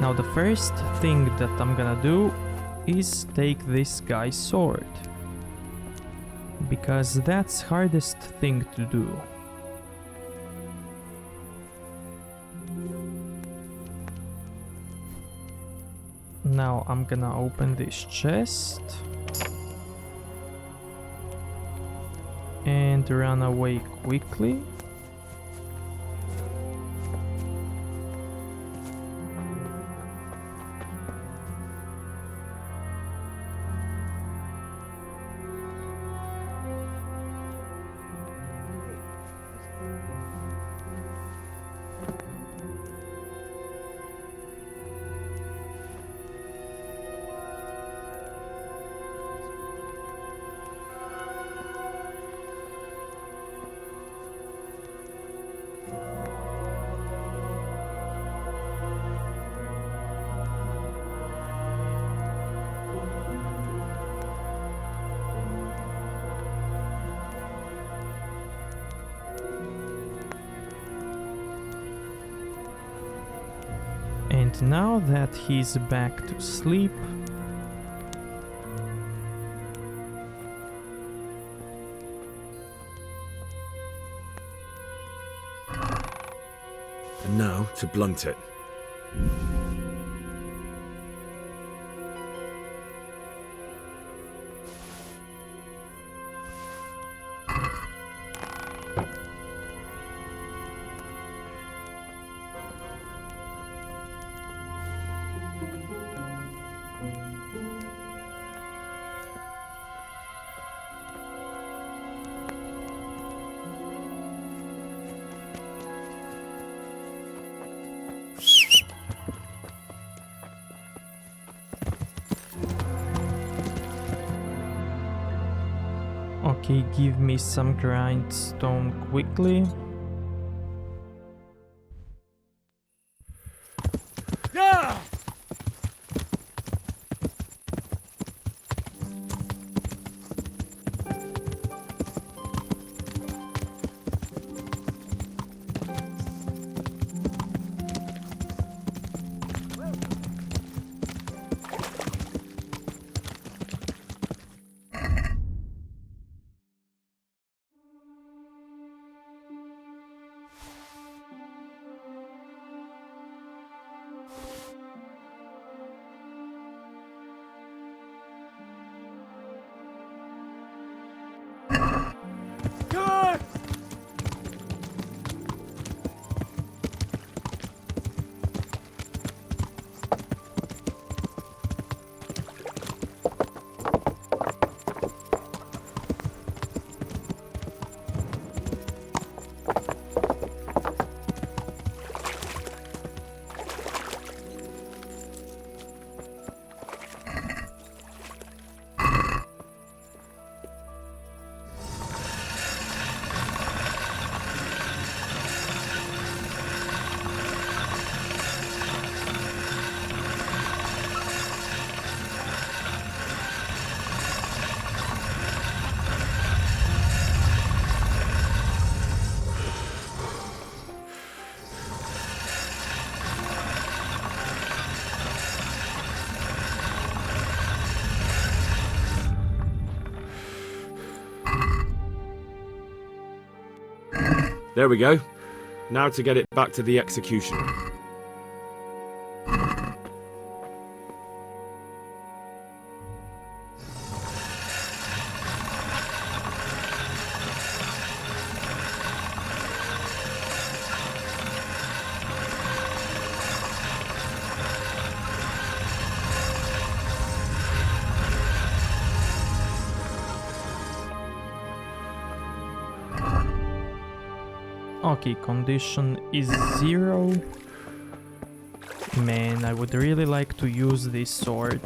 Now the first thing that I'm gonna do is take this guy's sword. Because that's hardest thing to do. Now I'm gonna open this chest. And run away quickly. And now that he's back to sleep, and now to blunt it. okay, give me some grindstone quickly. There we go. Now to get it back to the executioner. Okay, condition is 0. Man, I would really like to use this sword.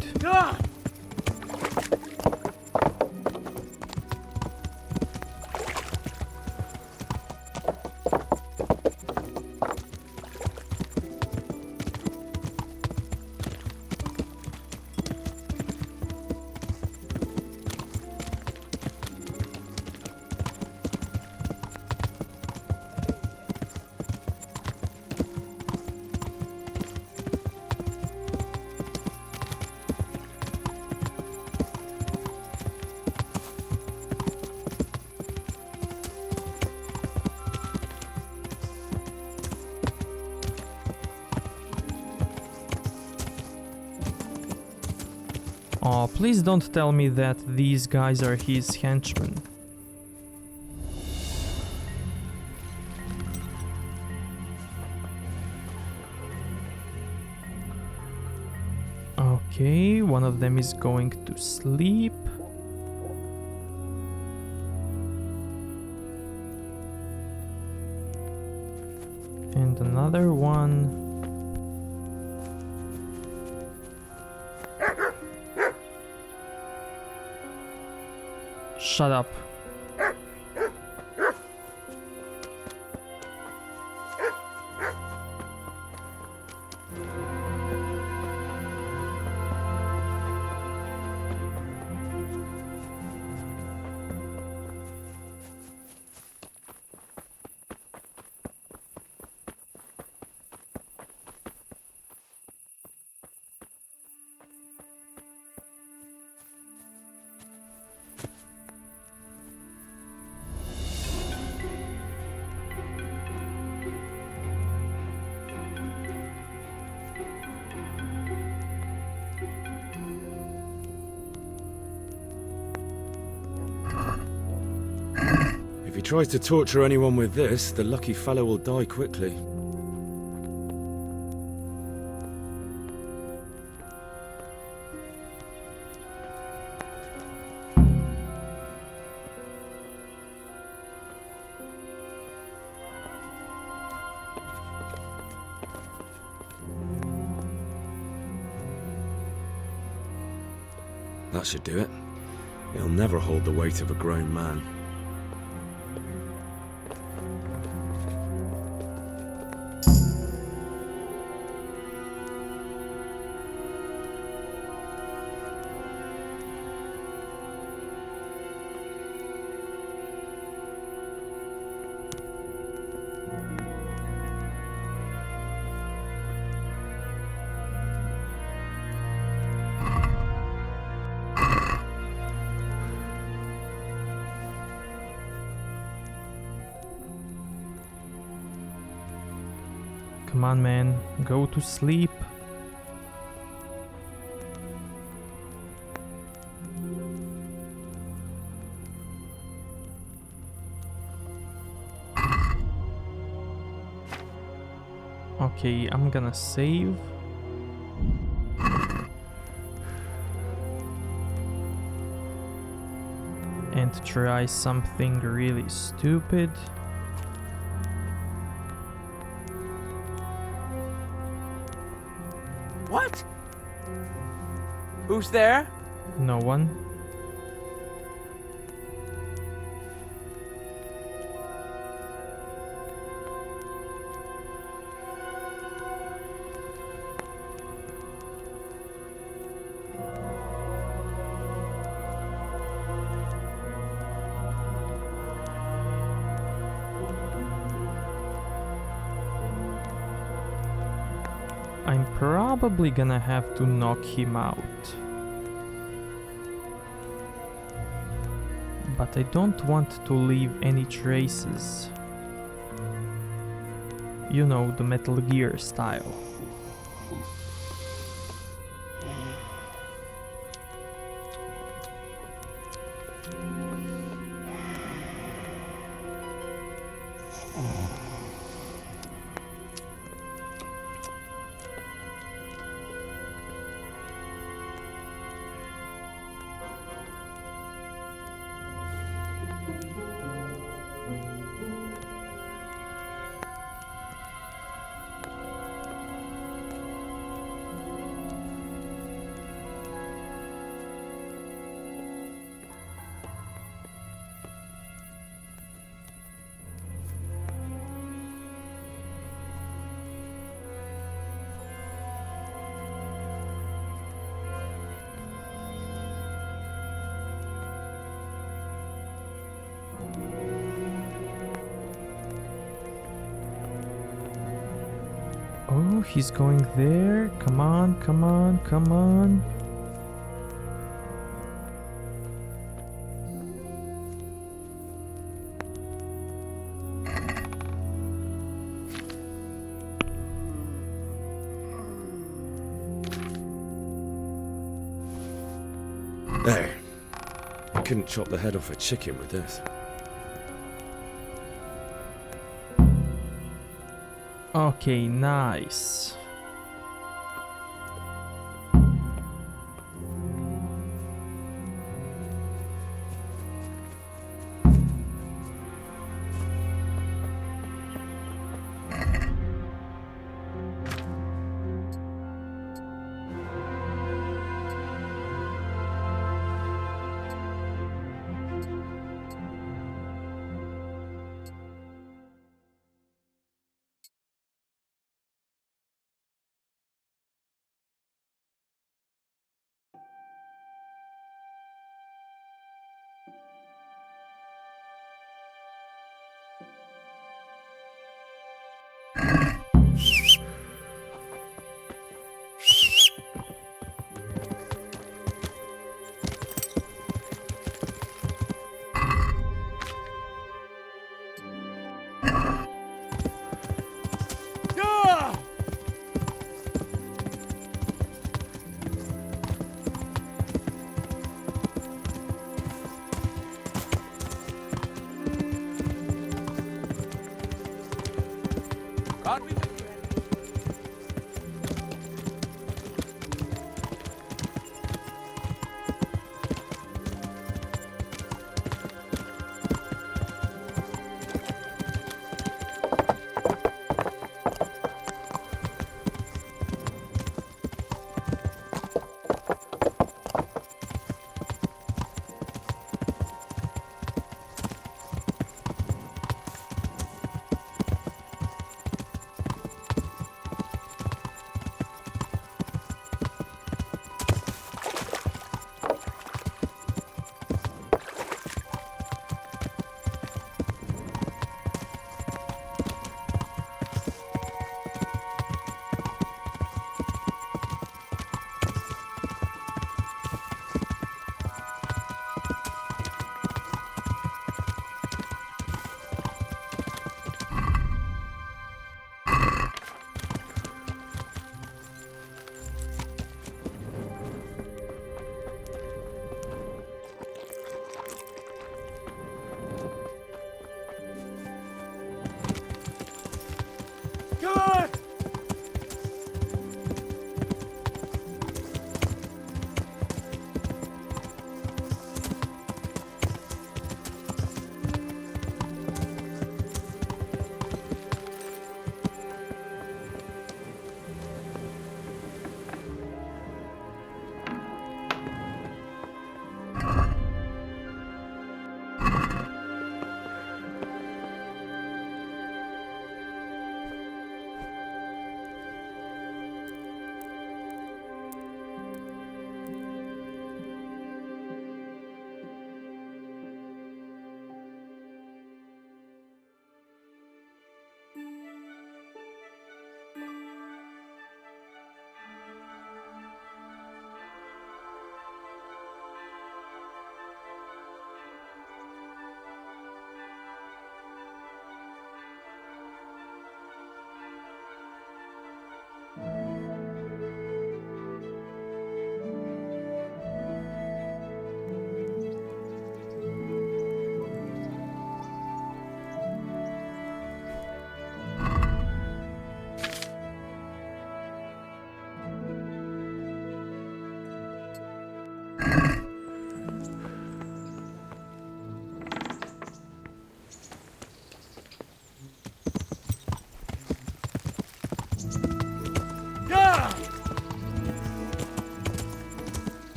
Oh, please don't tell me that these guys are his henchmen. Okay, one of them is going to sleep. And another one. Shut up. If he tries to torture anyone with this, the lucky fellow will die quickly. That should do it. It'll never hold the weight of a grown man. Come on, man, go to sleep. Okay, I'm gonna save. And try something really stupid. What? Who's there? No one. I'm probably gonna have to knock him out. But I don't want to leave any traces. You know, the Metal Gear style. Oh, he's going there. Come on, come on, come on. couldn't chop the head off a chicken with this. Okay, nice.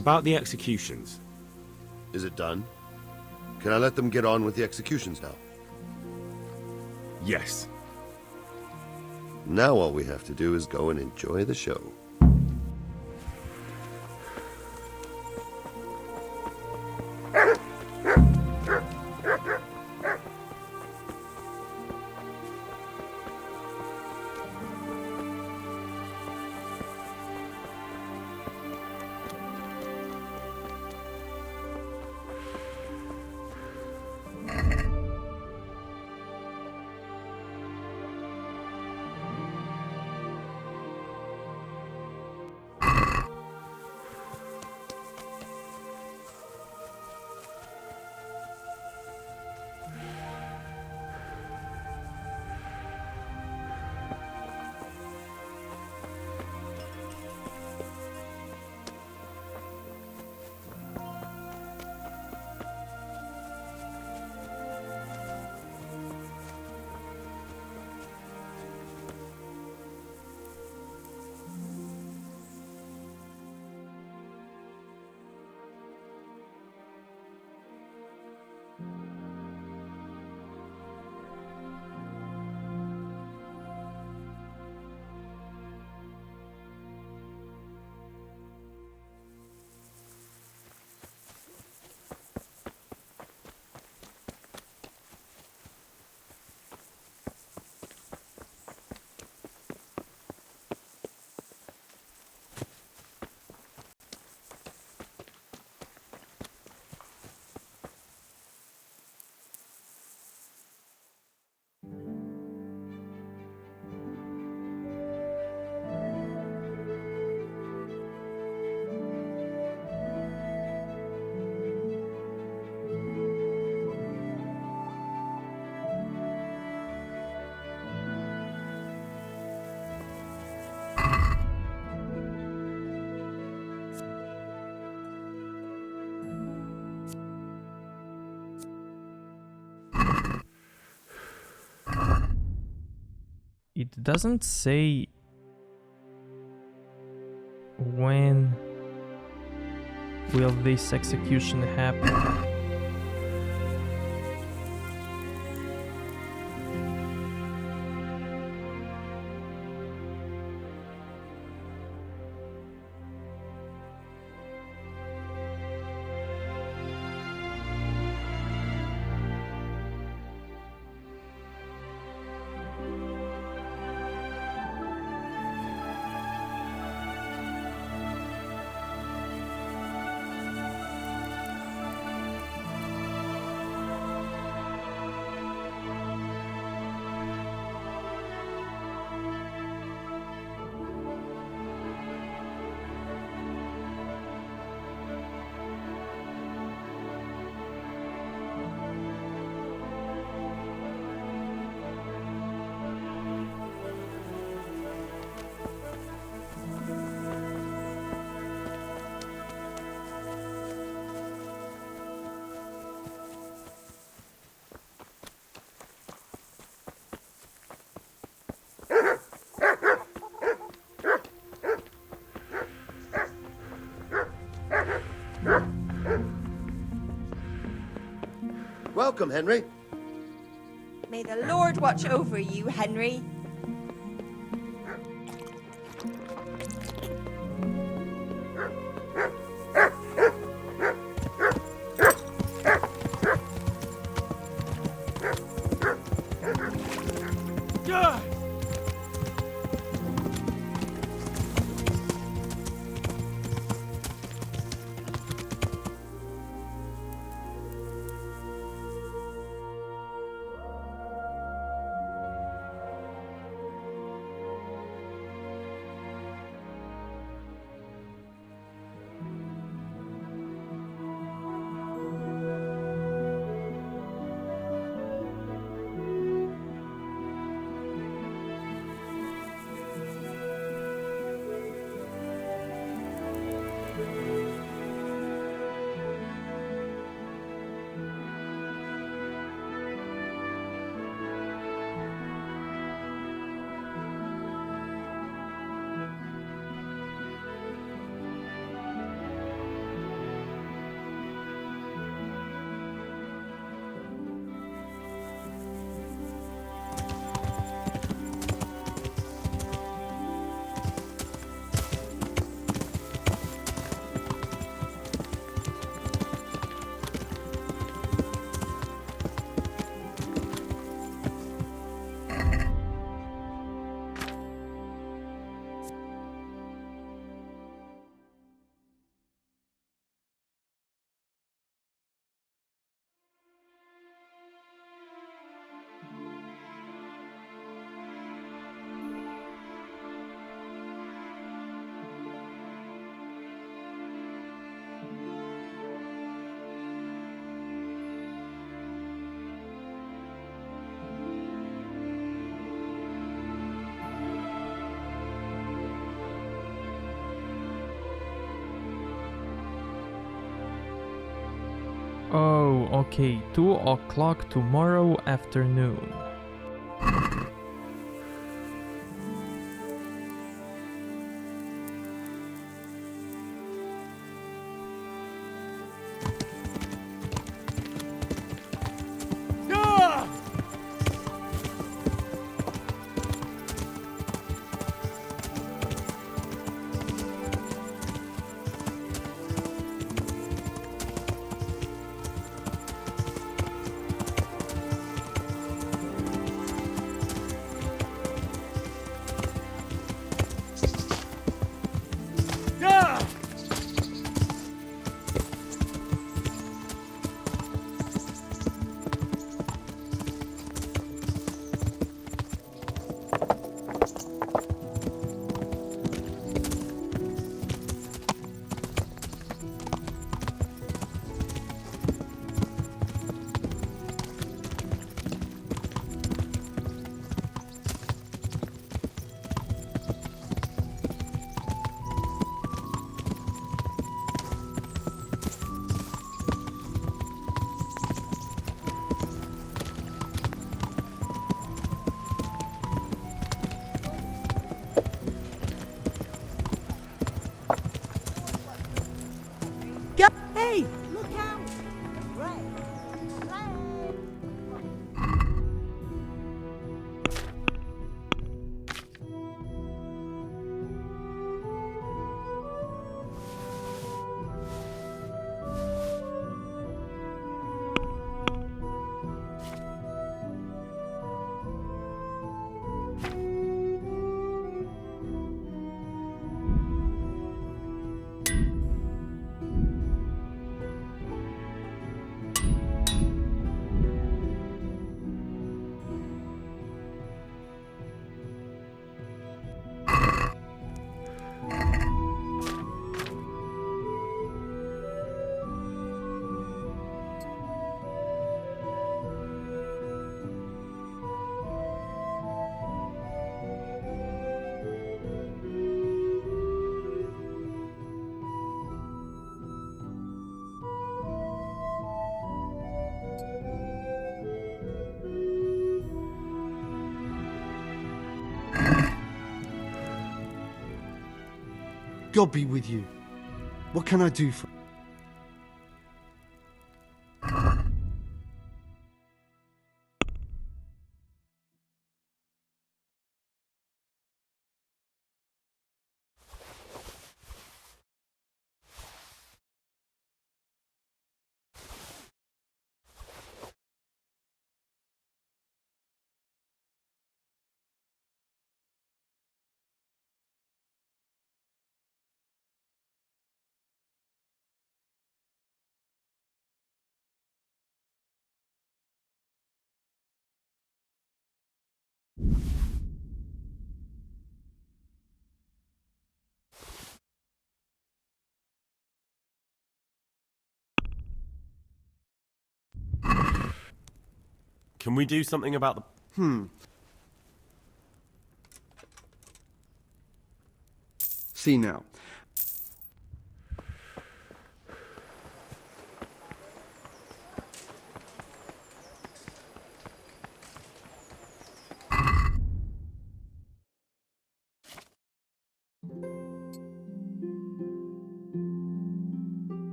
About the executions. Is it done? Can I let them get on with the executions now? Yes. Now all we have to do is go and enjoy the show. It doesn't say when will this execution happen. Welcome, Henry. May the Lord watch over you, Henry. Oh, okay, 2 o'clock tomorrow afternoon. Hey, look out! Right. God be with you. What can I do for... Can we do something about the... See now.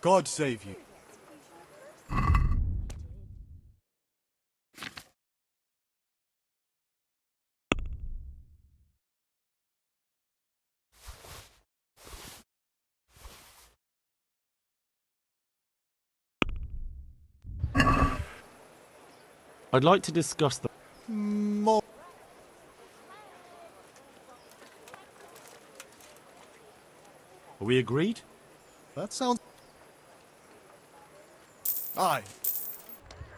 God save you. I'd like to discuss the... More. Are we agreed? That sounds... Aye.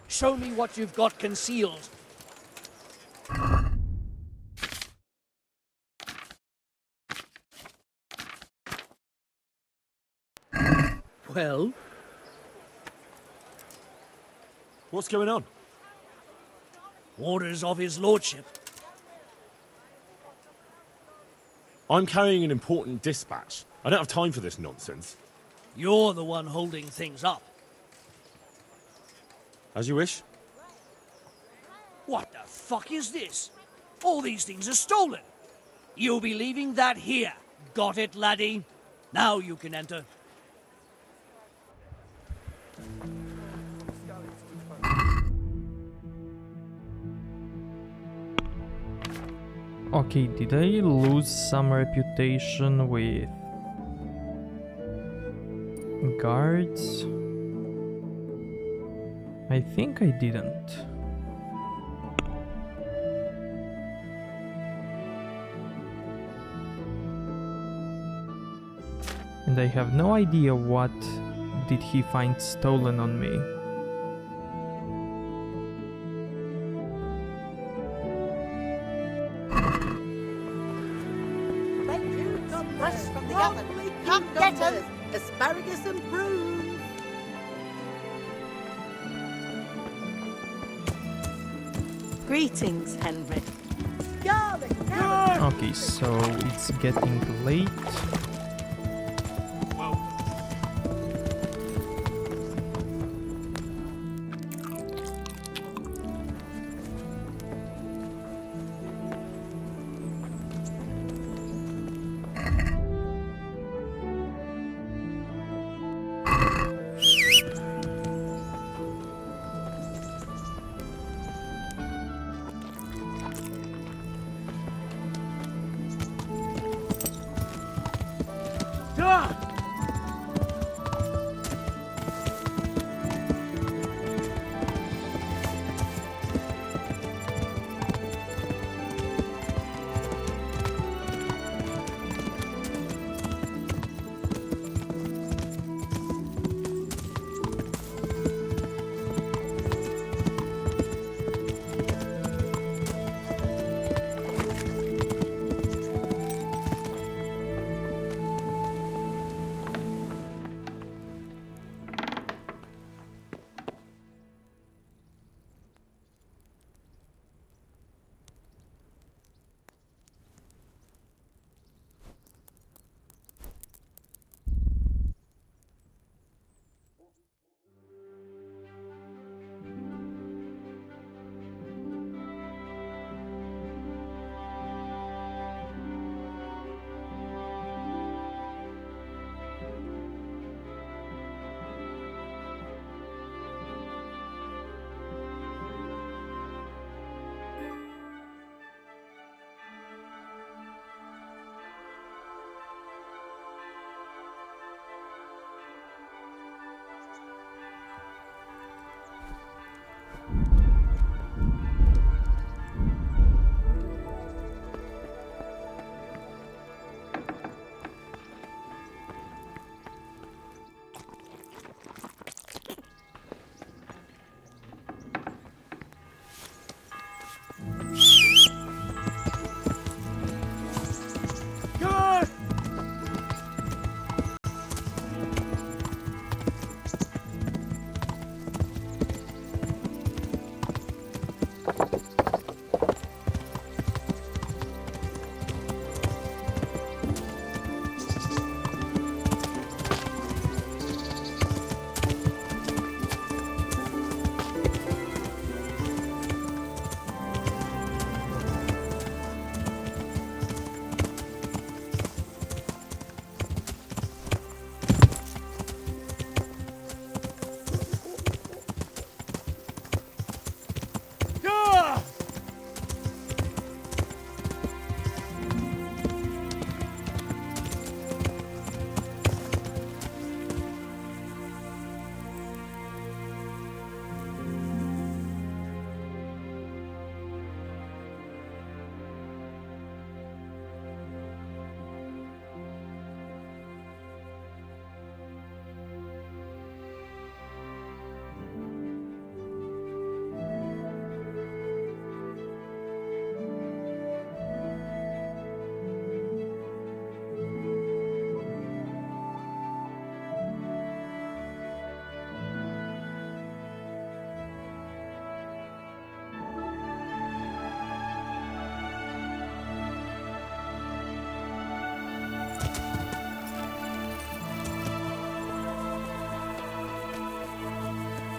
Show me what you've got concealed. Well? What's going on? Orders of his lordship. I'm carrying an important dispatch. I don't have time for this nonsense. You're the one holding things up. As you wish. What the fuck is this? All these things are stolen. You'll be leaving that here. Got it, laddie? Now you can enter. Okay, did I lose some reputation with guards? I think I didn't. And I have no idea what did he find stolen on me. Fresh from the oven. Come, doctors. Asparagus and prunes. Greetings, Henry. Garlic, carrot. Okay, so it's getting late.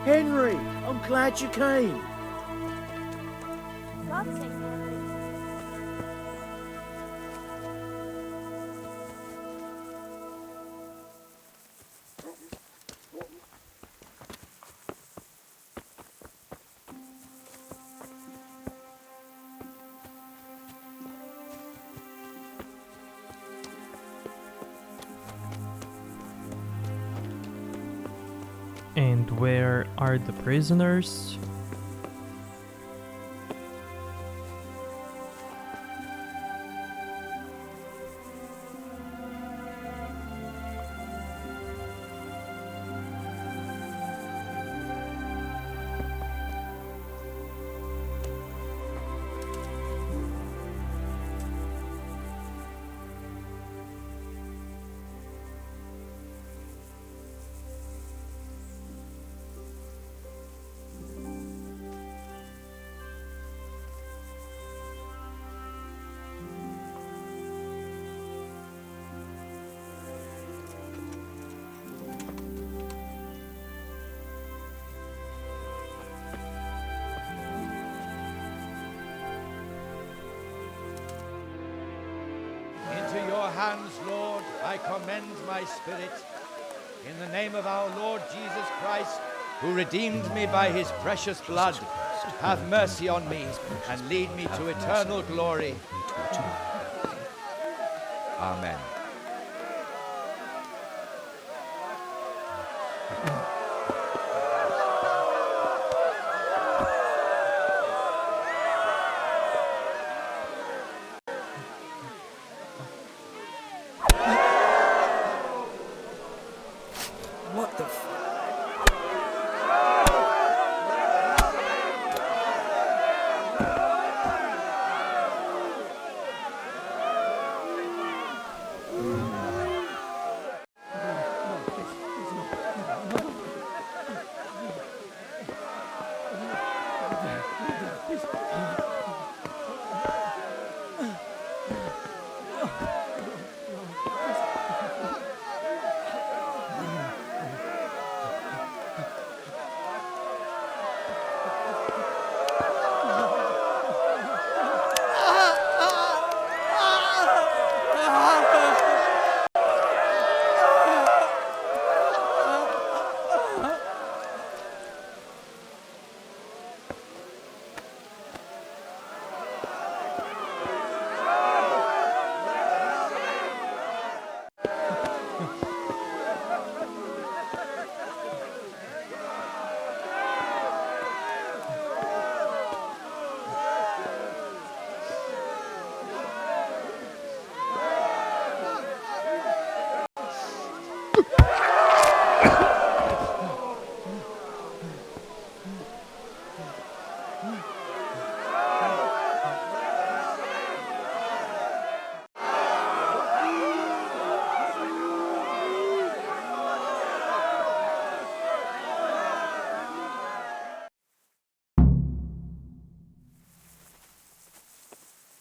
Henry, I'm glad you came. God save Henry. And where are the prisoners? Into your hands, Lord, I commend my spirit. In the name of our Lord Jesus Christ, who redeemed me by his precious blood, have mercy on me and lead me to eternal glory. Amen. What the f...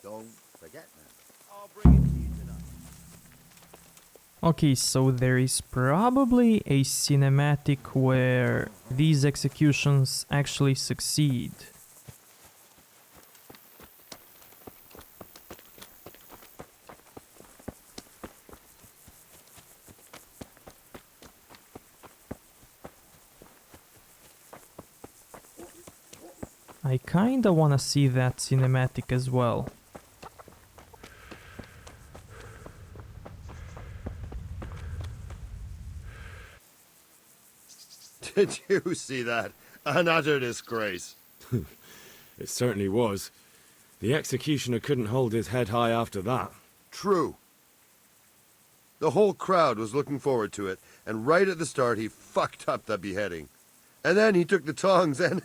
Don't forget now. I'll bring it to you tonight. Okay, so there is probably a cinematic where these executions actually succeed. I kinda wanna see that cinematic as well. Did you see that? An utter disgrace. It certainly was. The executioner couldn't hold his head high after that. True. The whole crowd was looking forward to it, and right at the start he fucked up the beheading. And then he took the tongs and...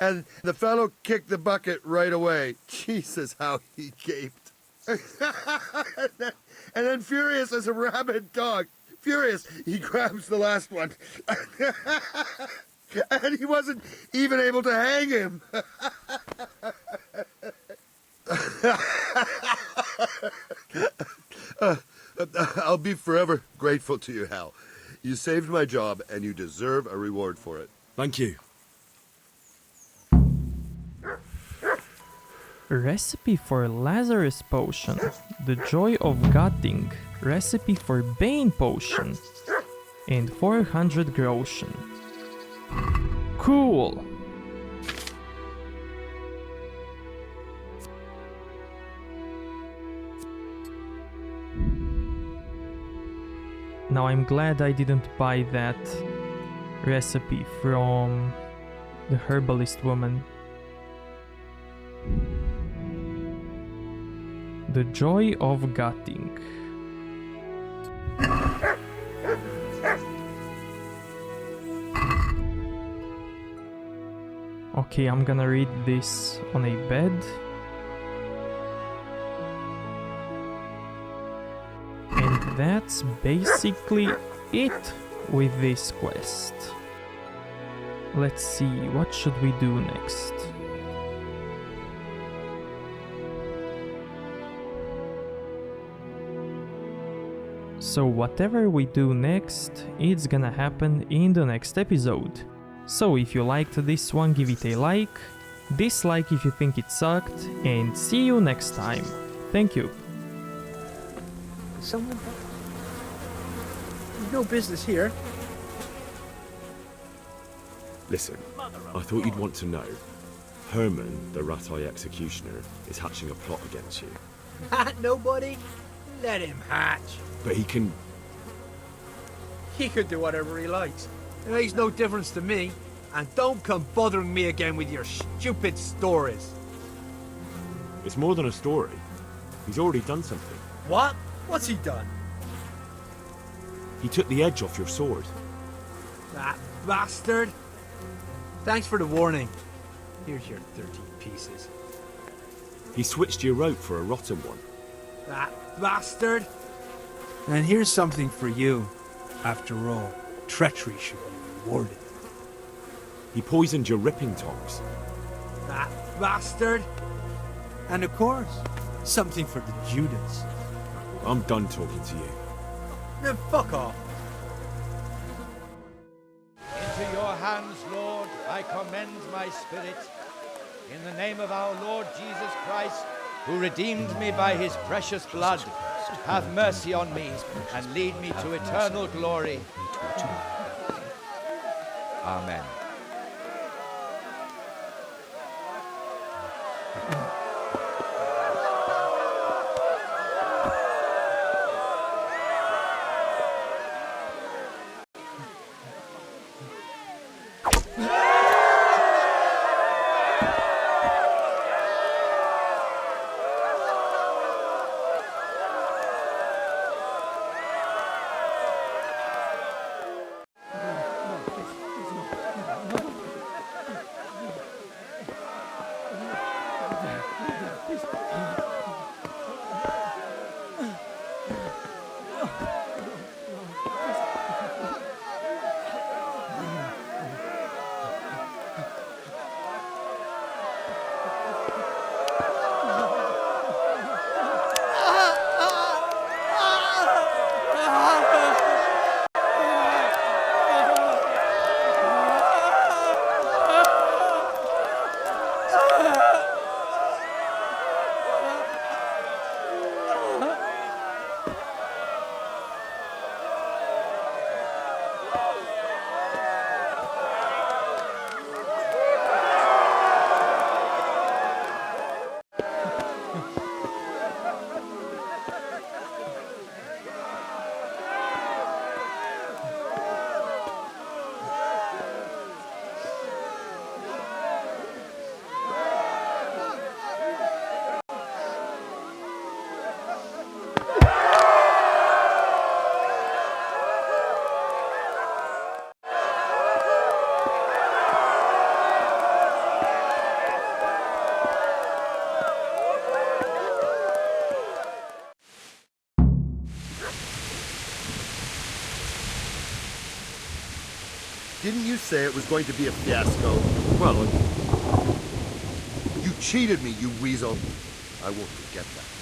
and the fellow kicked the bucket right away. Jesus, how he gaped. and then furious as a rabid dog. Furious, he grabs the last one. And he wasn't even able to hang him. I'll be forever grateful to you, Hal. You saved my job, and you deserve a reward for it. Thank you. Recipe for Lazarus Potion. The Joy of Gutting. Recipe for Bane Potion. And 400 groschen. Cool! Now I'm glad I didn't buy that recipe from the herbalist woman. The Joy of Gutting. Okay, I'm gonna read this on a bed. And that's basically it with this quest. Let's see, what should we do next? So whatever we do next, it's gonna happen in the next episode. So if you liked this one, give it a like, dislike if you think it sucked, and see you next time. Thank you. Someone... There's no business here. Listen, I thought you'd want to know. Herman, the rat-eye executioner, is hatching a plot against you. Nobody? Let him hatch. But he can... He could do whatever he likes. It makes no difference to me. And don't come bothering me again with your stupid stories. It's more than a story. He's already done something. What? What's he done? He took the edge off your sword. That bastard. Thanks for the warning. Here's your 30 pieces. He switched your rope for a rotten one. That bastard. And here's something for you. After all, treachery should be rewarded. He poisoned your ripping tongs. That bastard. And of course, something for the Judas. I'm done talking to you. Then fuck off. Into your hands, Lord, I commend my spirit. In the name of our Lord Jesus Christ, who redeemed me by his precious blood, have mercy on me and lead me to eternal glory. Amen. Didn't you say it was going to be a fiasco? Well, You cheated me, you weasel. I won't forget that.